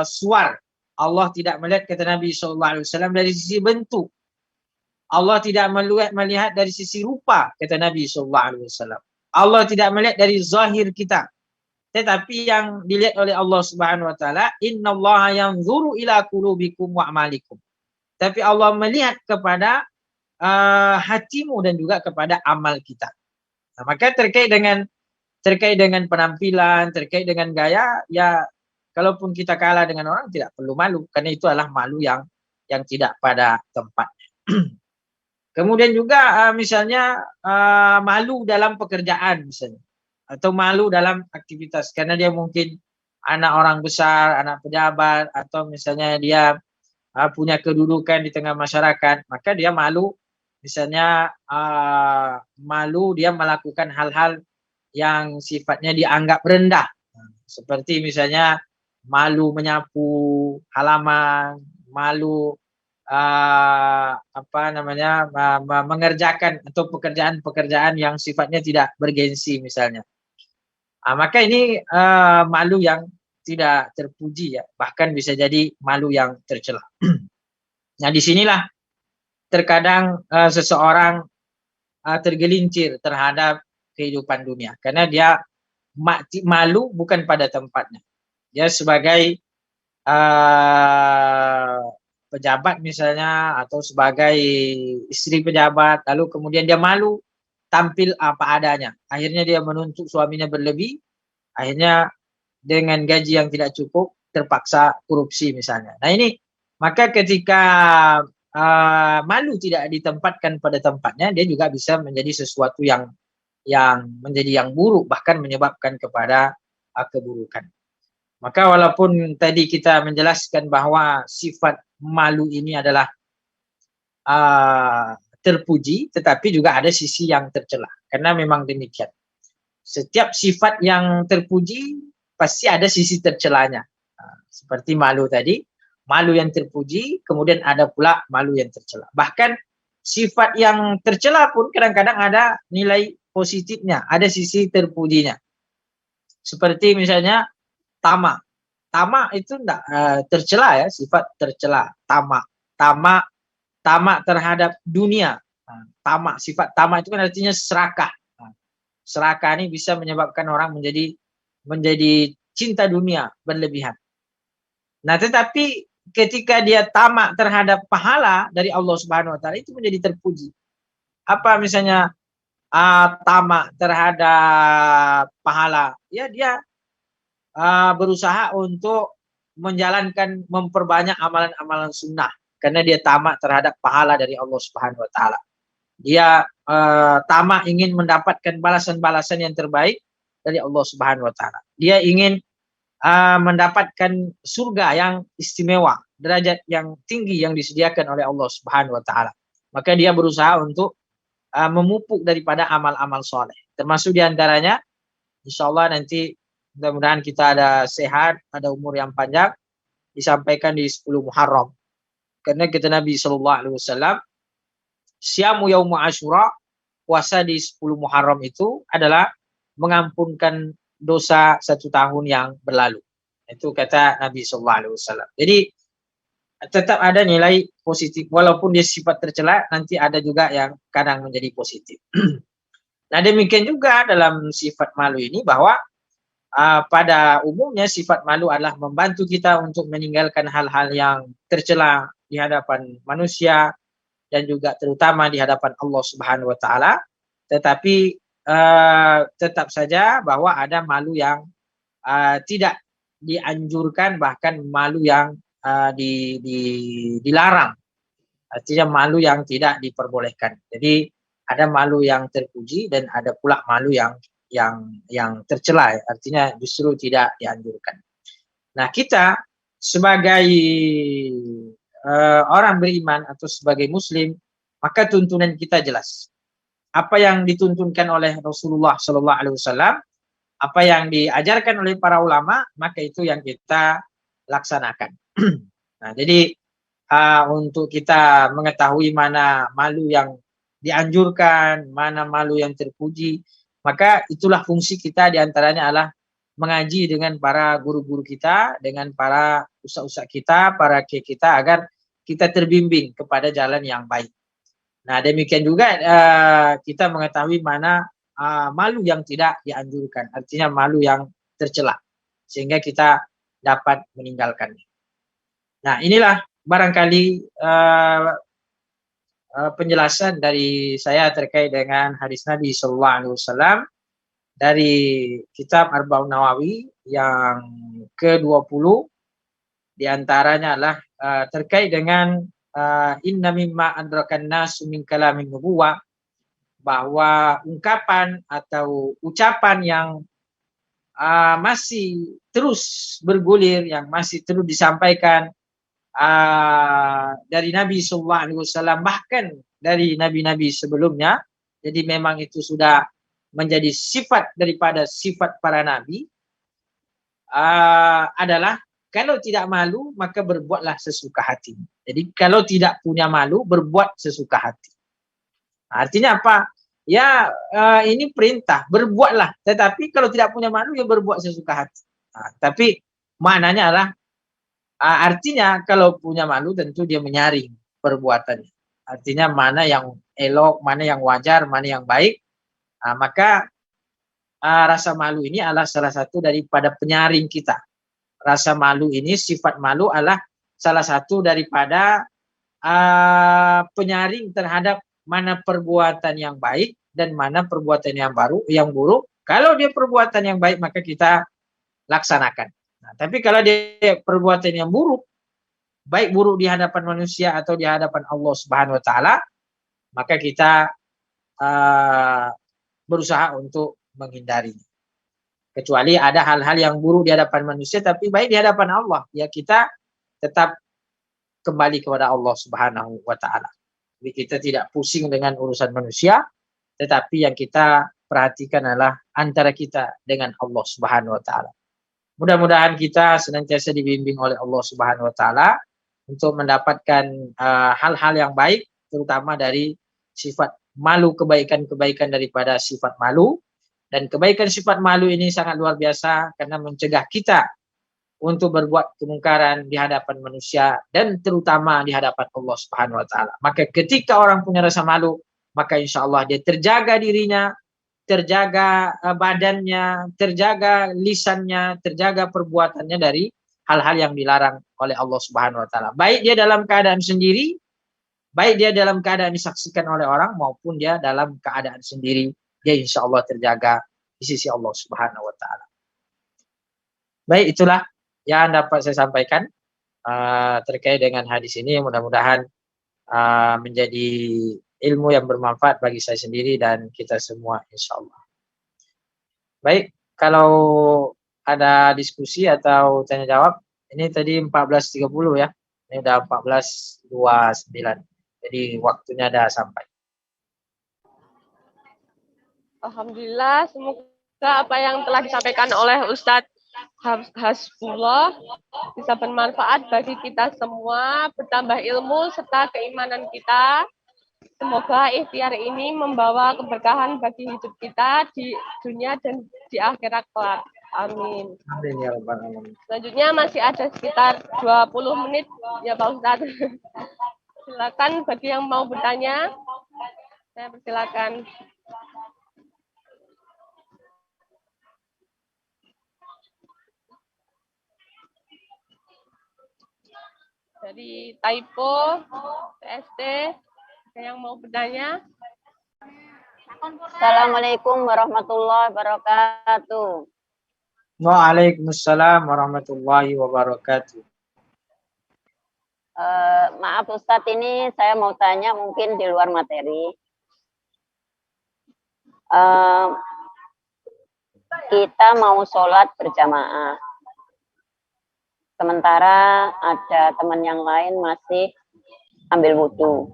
suar. Allah tidak melihat, kata Nabi sallallahu alaihi wasallam, dari sisi bentuk. Allah tidak melihat dari sisi rupa, kata Nabi sallallahu alaihi wasallam. Allah tidak melihat dari zahir kita. Tetapi yang dilihat oleh Allah Subhanahu wa taala, innallaha yanzuru ila qulubikum wa amalikum. Tapi Allah melihat kepada hatimu dan juga kepada amal kita. Nah, maka terkait dengan penampilan, terkait dengan gaya, ya kalaupun kita kalah dengan orang tidak perlu malu, karena itu adalah malu yang tidak pada tempatnya. Kemudian juga misalnya malu dalam pekerjaan misalnya, atau malu dalam aktivitas, karena dia mungkin anak orang besar, anak pejabat, atau misalnya dia punya kedudukan di tengah masyarakat, maka dia malu, misalnya malu dia melakukan hal-hal yang sifatnya dianggap rendah, seperti misalnya malu menyapu halaman, malu mengerjakan atau pekerjaan-pekerjaan yang sifatnya tidak bergensi misalnya. Maka ini malu yang tidak terpuji ya, bahkan bisa jadi malu yang tercela. Nah, disinilah terkadang seseorang tergelincir terhadap kehidupan dunia, karena dia malu bukan pada tempatnya. Dia sebagai pejabat misalnya, atau sebagai istri pejabat, lalu kemudian dia malu tampil apa adanya. Akhirnya dia menuntut suaminya berlebih, akhirnya dengan gaji yang tidak cukup, terpaksa korupsi misalnya. Nah ini, maka ketika malu tidak ditempatkan pada tempatnya, dia juga bisa menjadi sesuatu yang menjadi yang buruk, bahkan menyebabkan kepada keburukan. Maka walaupun tadi kita menjelaskan bahwa sifat malu ini adalah terpuji, tetapi juga ada sisi yang tercela. Karena memang demikian. Setiap sifat yang terpuji pasti ada sisi tercelanya. Seperti malu tadi, malu yang terpuji, kemudian ada pula malu yang tercela. Bahkan sifat yang tercela pun kadang-kadang ada nilai positifnya, ada sisi terpujinya. Seperti misalnya tamak. Tamak itu enggak tercela ya, sifat tercela. Tamak terhadap dunia. Tamak, sifat tamak itu kan artinya serakah. Serakah ini bisa menyebabkan orang menjadi cinta dunia berlebihan. Nah, tetapi ketika dia tamak terhadap pahala dari Allah Subhanahu wa taala itu menjadi terpuji. Apa misalnya tamak terhadap pahala? Ya, dia berusaha untuk memperbanyak amalan-amalan sunnah karena dia tamak terhadap pahala dari Allah Subhanahu wa taala. Dia tamak ingin mendapatkan balasan-balasan yang terbaik dari Allah Subhanahu wa taala. Dia ingin mendapatkan surga yang istimewa, derajat yang tinggi yang disediakan oleh Allah Subhanahu wa taala. Maka dia berusaha untuk memupuk daripada amal-amal soleh. Termasuk diantaranya, insyaallah nanti mudah-mudahan kita ada sehat, ada umur yang panjang, disampaikan di 10 Muharram. Karena kata Nabi SAW, Syamu Yaumu Asyura, puasa di 10 Muharram itu adalah mengampunkan dosa 1 tahun yang berlalu. Itu kata Nabi SAW. Jadi tetap ada nilai positif, walaupun dia sifat tercela, nanti ada juga yang kadang menjadi positif. Nah demikian juga dalam sifat malu ini, bahwa pada umumnya sifat malu adalah membantu kita untuk meninggalkan hal-hal yang tercela di hadapan manusia dan juga terutama di hadapan Allah Subhanahu wa taala. Tetapi tetap saja bahwa ada malu yang tidak dianjurkan, bahkan malu yang dilarang. Artinya malu yang tidak diperbolehkan. Jadi ada malu yang terpuji dan ada pula malu yang tercela, artinya justru tidak dianjurkan. Nah, kita sebagai orang beriman atau sebagai muslim, maka tuntunan kita jelas. Apa yang dituntunkan oleh Rasulullah SAW, apa yang diajarkan oleh para ulama, maka itu yang kita laksanakan. Nah, jadi untuk kita mengetahui mana malu yang dianjurkan, mana malu yang terpuji, maka itulah fungsi kita diantaranya adalah mengaji dengan para guru-guru kita, dengan para ustaz-ustaz kita, para kiai kita, agar kita terbimbing kepada jalan yang baik. Nah, demikian juga kita mengetahui mana malu yang tidak dianjurkan, artinya malu yang tercela, sehingga kita dapat meninggalkannya. Nah, inilah barangkali penjelasan dari saya terkait dengan hadis Nabi SAW dari kitab Arba'un Nawawi yang ke-20, diantaranya adalah terkait dengan inna mimma adrakan nasu min kalamin nubuwah, bahwa ungkapan atau ucapan yang masih terus bergulir, yang masih terus disampaikan dari Nabi SAW, bahkan dari nabi-nabi sebelumnya. Jadi memang itu sudah menjadi sifat daripada sifat para nabi, adalah kalau tidak malu maka berbuatlah sesuka hati. Jadi kalau tidak punya malu, berbuat sesuka hati. Artinya apa? Ya ini perintah, berbuatlah. Tetapi kalau tidak punya malu, ya berbuat sesuka hati. Tapi maknanya adalah artinya kalau punya malu tentu dia menyaring perbuatannya. Artinya mana yang elok, mana yang wajar, mana yang baik. Maka rasa malu ini adalah salah satu daripada penyaring kita. Rasa malu ini, sifat malu adalah salah satu daripada penyaring terhadap mana perbuatan yang baik dan mana perbuatan yang buruk. Kalau dia perbuatan yang baik maka kita laksanakan. Nah, tapi kalau dia perbuatan yang buruk, baik buruk di hadapan manusia atau di hadapan Allah Subhanahu wa taala, maka kita berusaha untuk menghindarinya. Kecuali ada hal-hal yang buruk di hadapan manusia tapi baik di hadapan Allah, ya kita tetap kembali kepada Allah Subhanahu wa taala. Jadi kita tidak pusing dengan urusan manusia, tetapi yang kita perhatikan adalah antara kita dengan Allah Subhanahu wa taala. Mudah-mudahan kita senantiasa dibimbing oleh Allah Subhanahu wa taala untuk mendapatkan hal-hal yang baik, terutama dari sifat malu, kebaikan-kebaikan daripada sifat malu. Dan kebaikan sifat malu ini sangat luar biasa karena mencegah kita untuk berbuat kemungkaran di hadapan manusia dan terutama di hadapan Allah Subhanahu wa taala. Maka ketika orang punya rasa malu, maka insya Allah dia terjaga dirinya, terjaga badannya, terjaga lisannya, terjaga perbuatannya dari hal-hal yang dilarang oleh Allah Subhanahu wa taala. Baik dia dalam keadaan sendiri, baik dia dalam keadaan disaksikan oleh orang maupun dia dalam keadaan sendiri, dia insya Allah terjaga di sisi Allah Subhanahu wa taala. Baik, itulah yang dapat saya sampaikan terkait dengan hadis ini. Mudah-mudahan menjadi ilmu yang bermanfaat bagi saya sendiri dan kita semua insya Allah. Baik, kalau ada diskusi atau tanya jawab, ini tadi 14.30 ya, ini udah 14.29, jadi waktunya ada sampai. Alhamdulillah, semoga apa yang telah disampaikan oleh Ustadz Hasbullah bisa bermanfaat bagi kita semua, bertambah ilmu serta keimanan kita. Semoga ikhtiar ini membawa keberkahan bagi hidup kita di dunia dan di akhirat kelak. Amin. Amin ya rabbal alamin. Selanjutnya masih ada sekitar 20 menit ya Pak Ustadz. Silakan bagi yang mau bertanya, saya persilakan. Dari Taipo, PST, ada yang mau bertanya? Assalamualaikum warahmatullahi wabarakatuh. Waalaikumsalam warahmatullahi wabarakatuh. Maaf Ustadz, ini saya mau tanya mungkin di luar materi. Kita mau sholat berjamaah. Sementara ada teman yang lain masih ambil wudhu.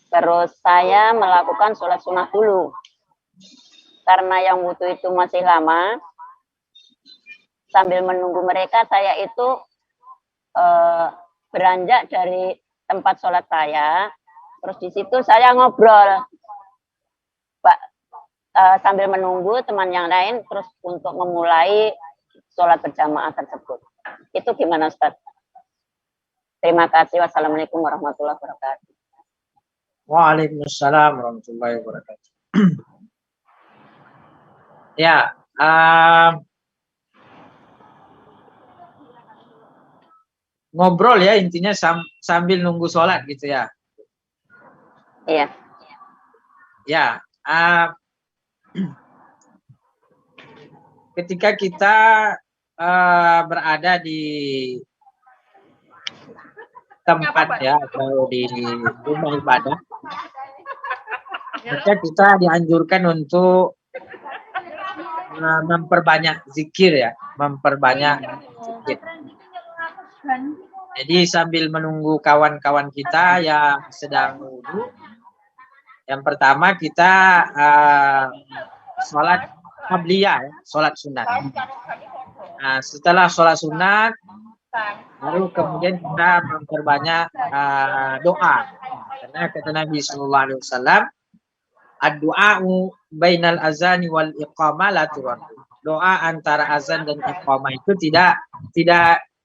Terus saya melakukan sholat sunnah dulu. Karena yang wudhu itu masih lama, sambil menunggu mereka, saya itu beranjak dari tempat sholat saya. Terus di situ saya ngobrol. Sambil menunggu teman yang lain, terus untuk memulai sholat berjamaah tersebut. Itu gimana Ustaz? Terima kasih. Wassalamualaikum warahmatullahi wabarakatuh. Waalaikumsalam warahmatullahi wabarakatuh. Ya, ngobrol ya intinya sambil nunggu sholat gitu ya. Iya. Ya, ketika kita berada di tempat ya atau di rumah ibadah, maka kita dianjurkan untuk memperbanyak zikir ya, memperbanyak zikir. Jadi sambil menunggu kawan-kawan kita yang sedang wudhu, yang pertama kita sholat qabliyah, ya, sholat sunat. Nah, setelah sholat sunat, baru kemudian kita memperbanyak doa. Karena kata Nabi Sallallahu Alaihi Wasallam, ad-du'a'u bainal azani wal iqamah la turad. Doa antara azan dan iqamah itu tidak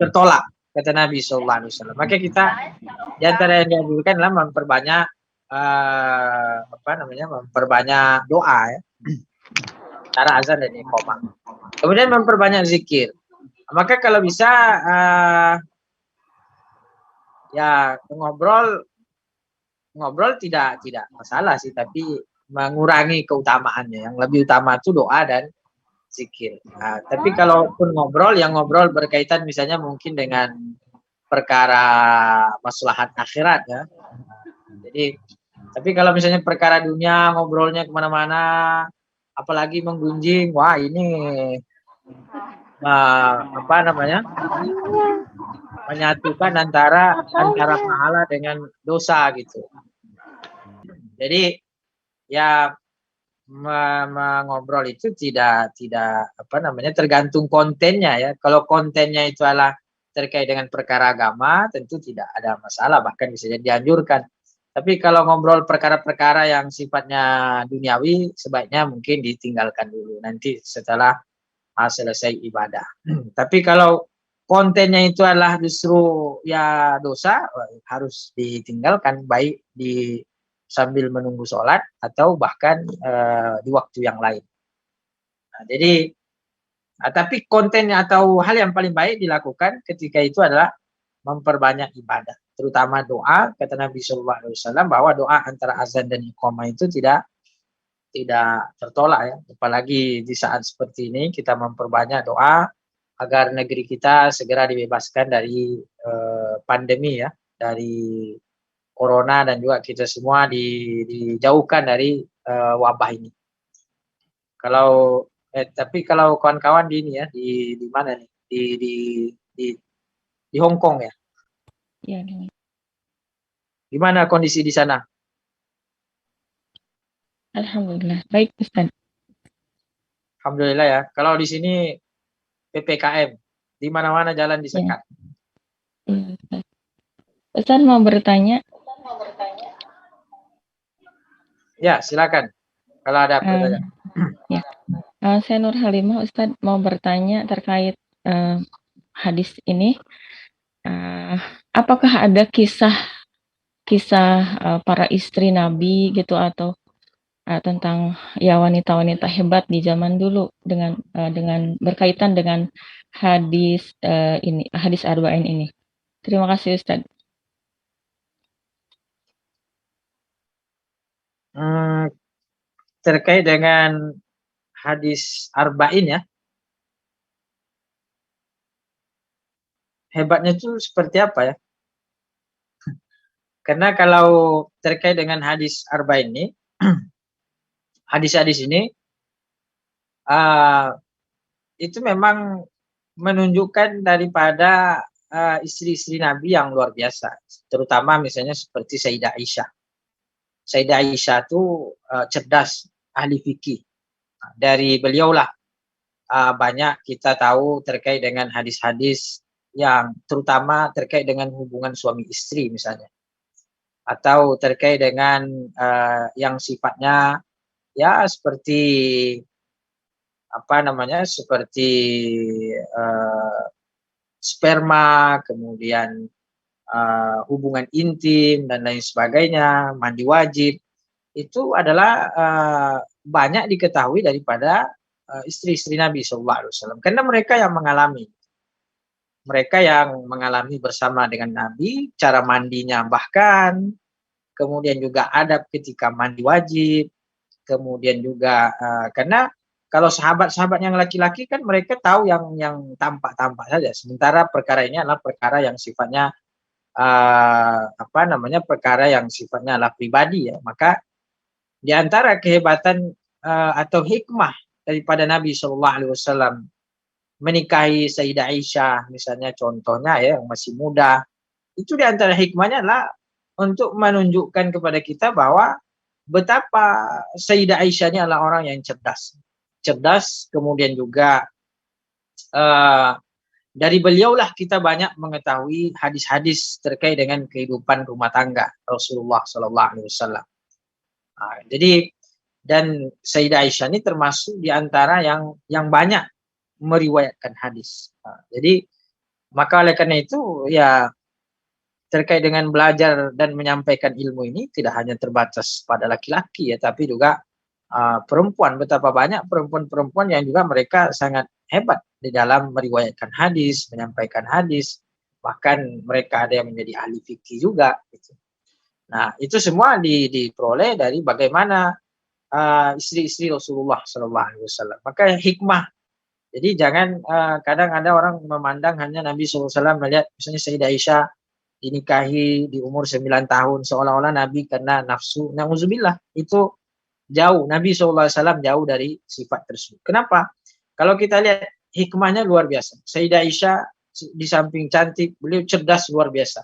tertolak, kata Nabi Sallallahu Alaihi Wasallam. Maka kita di antara yang dianjurkan adalah memperbanyak memperbanyak doa ya. Cara azan dan iqamah. Kemudian memperbanyak zikir. Maka kalau bisa ya ngobrol tidak masalah sih, tapi mengurangi keutamaannya. Yang lebih utama itu doa dan zikir. Tapi kalaupun ngobrol, yang ngobrol berkaitan misalnya mungkin dengan perkara maslahat akhirat ya. Jadi, tapi kalau misalnya perkara dunia, ngobrolnya kemana-mana, apalagi menggunjing, wah ini apa namanya, menyatukan antara pahala dengan dosa gitu. Jadi ya mengobrol itu tidak apa namanya, tergantung kontennya ya. Kalau kontennya itu adalah terkait dengan perkara agama, tentu tidak ada masalah, bahkan bisa jadi dianjurkan. Tapi kalau ngobrol perkara-perkara yang sifatnya duniawi, sebaiknya mungkin ditinggalkan dulu nanti setelah selesai ibadah. Tapi kalau kontennya itu adalah justru ya dosa, harus ditinggalkan, baik di sambil menunggu sholat atau bahkan di waktu yang lain. Nah, jadi tapi kontennya atau hal yang paling baik dilakukan ketika itu adalah memperbanyak ibadah, terutama doa. Kata Nabi SAW bahwa doa antara azan dan iqamah itu tidak tertolak ya. Apalagi di saat seperti ini kita memperbanyak doa agar negeri kita segera dibebaskan dari pandemi ya, dari corona, dan juga kita semua dijauhkan dari wabah ini. Kalau tapi kalau kawan-kawan di ini ya, di mana nih? Di Hong Kong ya? Iya. Gimana kondisi di sana? Alhamdulillah, baik Ustaz. Alhamdulillah ya. Kalau di sini PPKM, di mana-mana jalan disekat. Iya, Ustaz. Ustaz mau bertanya. Ya, silakan. Kalau ada pertanyaan. Ya. Saya Nur Halimah, Ustaz mau bertanya terkait hadis ini. Apakah ada kisah para istri Nabi gitu, atau tentang ya wanita-wanita hebat di zaman dulu dengan berkaitan dengan hadis ini, hadis arba'in ini? Terima kasih Ustaz. Terkait dengan hadis arba'in ya, hebatnya itu seperti apa ya? Karena kalau terkait dengan hadis arba'in ini, hadis-hadis ini itu memang menunjukkan daripada istri-istri Nabi yang luar biasa, terutama misalnya seperti Sayyidah Aisyah. Sayyidah Aisyah itu cerdas, ahli fikih. Dari beliaulah banyak kita tahu terkait dengan hadis-hadis yang terutama terkait dengan hubungan suami istri misalnya, atau terkait dengan yang sifatnya ya seperti apa namanya, seperti sperma, kemudian hubungan intim dan lain sebagainya, mandi wajib, itu adalah banyak diketahui daripada istri-istri Nabi SAW, karena mereka yang mengalami bersama dengan Nabi, cara mandinya bahkan, kemudian juga adab ketika mandi wajib, kemudian juga karena kalau sahabat-sahabat yang laki-laki kan mereka tahu yang tampak-tampak saja, sementara perkara ini adalah perkara yang sifatnya apa namanya, perkara yang sifatnya adalah pribadi ya. Maka di antara kehebatan atau hikmah daripada Nabi SAW menikahi Sayyidah Aisyah misalnya, contohnya ya, yang masih muda, itu di antara hikmahnya adalah untuk menunjukkan kepada kita bahwa betapa Sayyidah Aisyah ini adalah orang yang cerdas, kemudian juga dari beliaulah kita banyak mengetahui hadis-hadis terkait dengan kehidupan rumah tangga Rasulullah SAW. Jadi, dan Sayyidah Aisyah ini termasuk di antara yang banyak meriwayatkan hadis. Jadi maka oleh karena itu ya, terkait dengan belajar dan menyampaikan ilmu ini tidak hanya terbatas pada laki-laki ya, tapi juga perempuan. Betapa banyak perempuan-perempuan yang juga mereka sangat hebat di dalam meriwayatkan hadis, menyampaikan hadis, bahkan mereka ada yang menjadi ahli fikih juga gitu. Nah, itu semua diperoleh dari bagaimana istri-istri Rasulullah SAW. Maka hikmah Jadi jangan kadang ada orang memandang hanya Nabi SAW melihat misalnya Sayyidah Aisyah dinikahi di umur 9 tahun seolah-olah Nabi karena nafsu. Nauzubillah, itu jauh. Nabi SAW jauh dari sifat tersebut. Kenapa? Kalau kita lihat hikmahnya luar biasa. Sayyidah Aisyah di samping cantik, beliau cerdas luar biasa.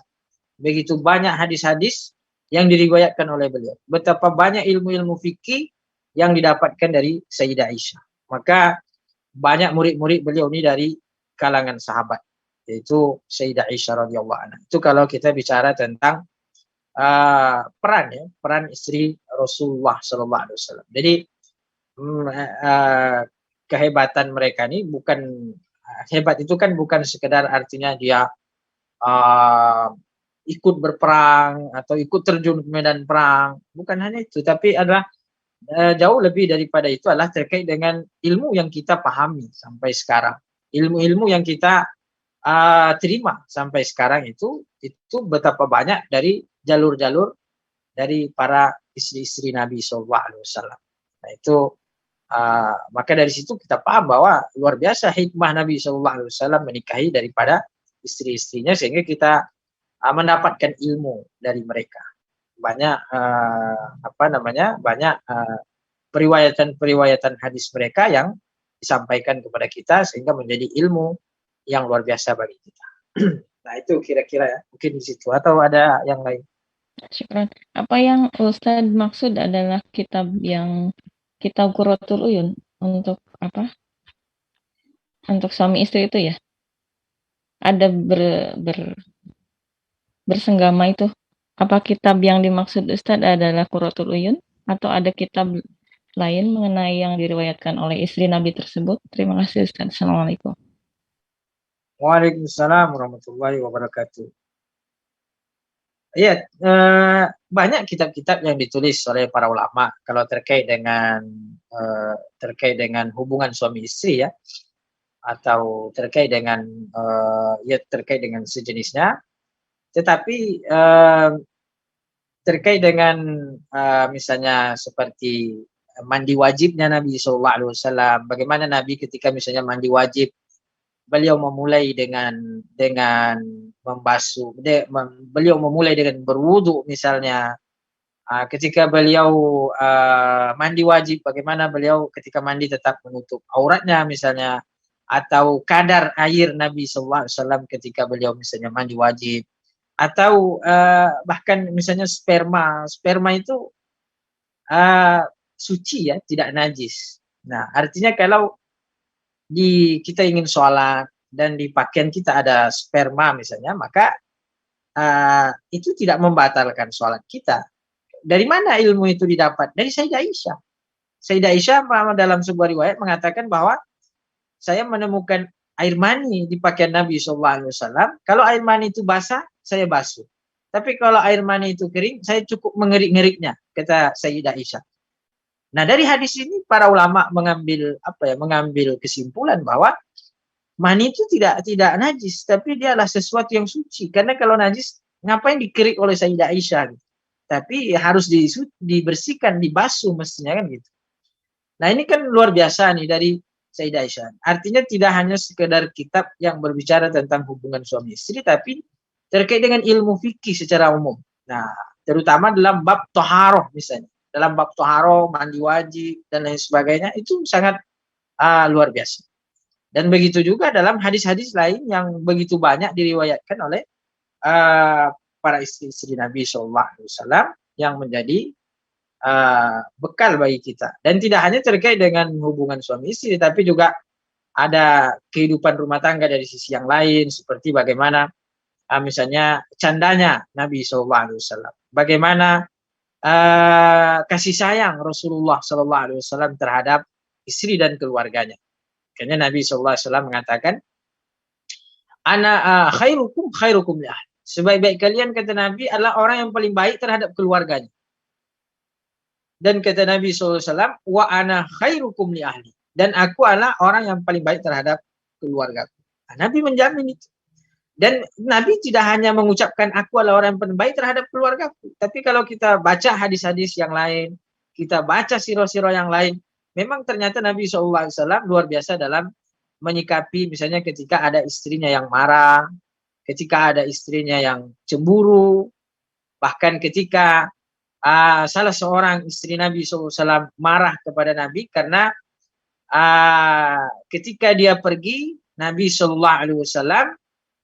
Begitu banyak hadis-hadis yang diriwayatkan oleh beliau. Betapa banyak ilmu-ilmu fikih yang didapatkan dari Sayyidah Aisyah. Maka banyak murid-murid beliau ini dari kalangan sahabat, yaitu Sayyidah Aisyah radhiyallahu anha. Itu kalau kita bicara tentang peran istri Rasulullah sallallahu alaihi wasallam. Jadi kehebatan mereka ini bukan hebat itu kan bukan sekedar artinya dia ikut berperang atau ikut terjun ke medan perang, bukan hanya itu, tapi adalah jauh lebih daripada itu adalah terkait dengan ilmu yang kita pahami sampai sekarang. Ilmu-ilmu yang kita terima sampai sekarang itu betapa banyak dari jalur-jalur dari para istri-istri Nabi SAW. Nah itu maka dari situ kita paham bahwa luar biasa hikmah Nabi SAW menikahi daripada istri-istrinya sehingga kita mendapatkan ilmu dari mereka. Banyak banyak periwayatan hadis mereka yang disampaikan kepada kita sehingga menjadi ilmu yang luar biasa bagi kita. Nah itu kira-kira ya, mungkin di situ atau ada yang lain. Syukran. Apa yang Ustaz maksud adalah kitab Qurratul Uyun untuk apa? Untuk suami istri itu ya? Ada bersenggama itu. Apa kitab yang dimaksud Ustaz adalah Qurratul Uyun atau ada kitab lain mengenai yang diriwayatkan oleh istri Nabi tersebut? Terima kasih Ustaz. Assalamualaikum. Waalaikumsalam warahmatullahi wabarakatuh. Iya, banyak kitab-kitab yang ditulis oleh para ulama kalau terkait dengan hubungan suami istri ya, atau terkait dengan sejenisnya. Tetapi terkait dengan misalnya seperti mandi wajibnya Nabi SAW, bagaimana Nabi ketika misalnya mandi wajib, beliau memulai dengan membasuh, beliau memulai dengan berwudu misalnya. Ketika beliau mandi wajib, bagaimana beliau ketika mandi tetap menutup auratnya misalnya, atau kadar air Nabi SAW ketika beliau misalnya mandi wajib, atau bahkan misalnya sperma itu suci ya, tidak najis. Nah artinya kalau kita ingin sholat dan di pakaian kita ada sperma misalnya, maka itu tidak membatalkan sholat kita. Dari mana ilmu itu didapat? Dari Sayyidah Aisyah. Sayyidah Aisyah dalam sebuah riwayat mengatakan bahwa saya menemukan air mani di pakaian Nabi SAW. Kalau air mani itu basah, saya basuh. Tapi kalau air mani itu kering, saya cukup mengerik-ngeriknya, kata Sayyidah Aisyah. Nah dari hadis ini para ulama mengambil kesimpulan bahwa mani itu tidak najis, tapi dia adalah sesuatu yang suci. Karena kalau najis ngapain dikerik oleh Sayyidah Aisyah? Tapi harus dibersihkan, dibasuh mestinya kan gitu. Nah ini kan luar biasa nih dari Sayyidah Aisyah. Artinya tidak hanya sekedar kitab yang berbicara tentang hubungan suami istri, tapi terkait dengan ilmu fikih secara umum. Nah terutama dalam bab toharoh misalnya. Dalam bab toharoh, mandi wajib, dan lain sebagainya, itu sangat luar biasa. Dan begitu juga dalam hadis-hadis lain yang begitu banyak diriwayatkan oleh para istri-istri Nabi SAW yang menjadi bekal bagi kita. Dan tidak hanya terkait dengan hubungan suami istri, tapi juga ada kehidupan rumah tangga dari sisi yang lain, seperti bagaimana misalnya candanya Nabi SAW. Bagaimana kasih sayang Rasulullah SAW terhadap istri dan keluarganya. Karena Nabi SAW mengatakan, ana khairukum li ahli. Sebaik-baik kalian, kata Nabi, adalah orang yang paling baik terhadap keluarganya. Dan kata Nabi SAW, wa ana khairukum li ahli. Dan aku adalah orang yang paling baik terhadap keluargaku. Nah, Nabi menjamin itu. Dan Nabi tidak hanya mengucapkan aku adalah orang yang paling baik terhadap keluargaku. Tapi kalau kita baca hadis-hadis yang lain, kita baca siro-siro yang lain, memang ternyata Nabi SAW luar biasa dalam menyikapi misalnya ketika ada istrinya yang marah, ketika ada istrinya yang cemburu, bahkan ketika salah seorang istri Nabi SAW marah kepada Nabi karena ketika dia pergi, Nabi SAW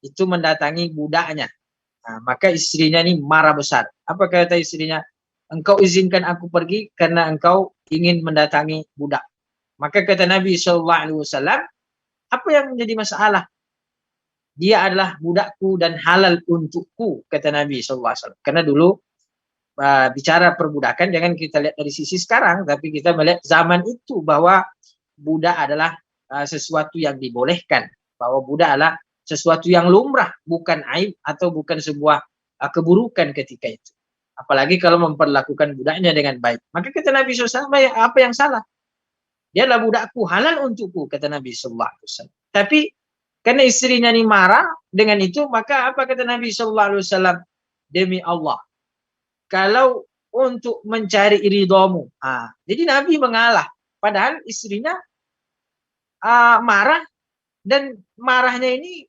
itu mendatangi budaknya. Maka istrinya ini marah besar. Apa kata istrinya? Engkau izinkan aku pergi karena engkau ingin mendatangi budak. Maka kata Nabi SAW, apa yang menjadi masalah? Dia adalah budakku dan halal untukku, kata Nabi SAW. Karena dulu bicara perbudakan jangan kita lihat dari sisi sekarang, tapi kita melihat zaman itu bahwa budak adalah sesuatu yang dibolehkan, bahwa budak adalah sesuatu yang lumrah, bukan aib atau bukan sebuah keburukan ketika itu. Apalagi kalau memperlakukan budaknya dengan baik. Maka kata Nabi SAW, apa yang salah? Dia adalah budakku, halal untukku, kata Nabi SAW. Tapi karena istrinya ini marah dengan itu, maka apa kata Nabi SAW? Demi Allah, kalau untuk mencari ridhamu. Jadi Nabi mengalah. Padahal istrinya marah, dan marahnya ini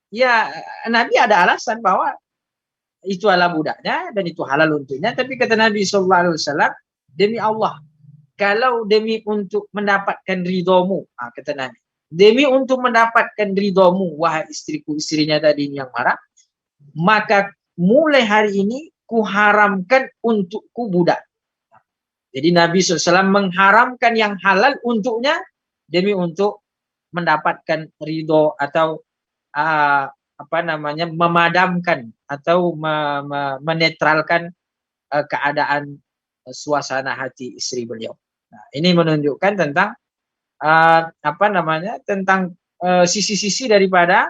ya Nabi ada alasan bahwa itu adalah budaknya dan itu halal untuknya. Tapi kata Nabi SAW, demi Allah, kalau demi untuk mendapatkan ridhamu, kata Nabi, demi untuk mendapatkan ridhamu, wahai istriku, istrinya tadi yang marah, maka mulai hari ini kuharamkan untukku budak. Jadi Nabi SAW mengharamkan yang halal untuknya demi untuk mendapatkan ridho atau memadamkan atau menetralkan keadaan suasana hati istri beliau. Nah, ini menunjukkan tentang tentang sisi-sisi daripada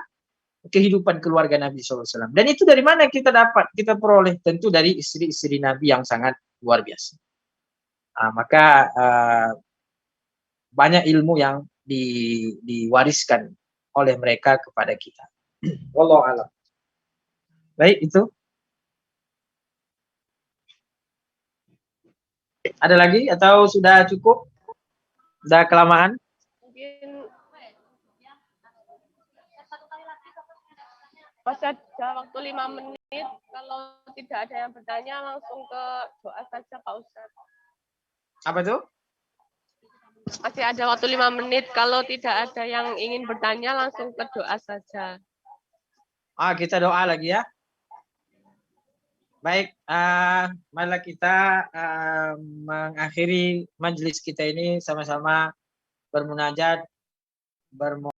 kehidupan keluarga Nabi SAW. Dan itu dari mana kita dapat? Kita peroleh tentu dari istri-istri Nabi yang sangat luar biasa. Maka banyak ilmu yang diwariskan oleh mereka kepada kita. Wallahu a'lam. Baik, itu. Ada lagi atau sudah cukup? Sudah kelamaan? Mungkin masih ada waktu 5 menit. Kalau tidak ada yang bertanya, langsung ke doa saja Pak Ustadz. Apa itu? Masih ada waktu 5 menit. Kalau tidak ada yang ingin bertanya, langsung ke doa saja. Kita doa lagi ya. Baik, marilah kita mengakhiri majelis kita ini sama-sama bermunajat,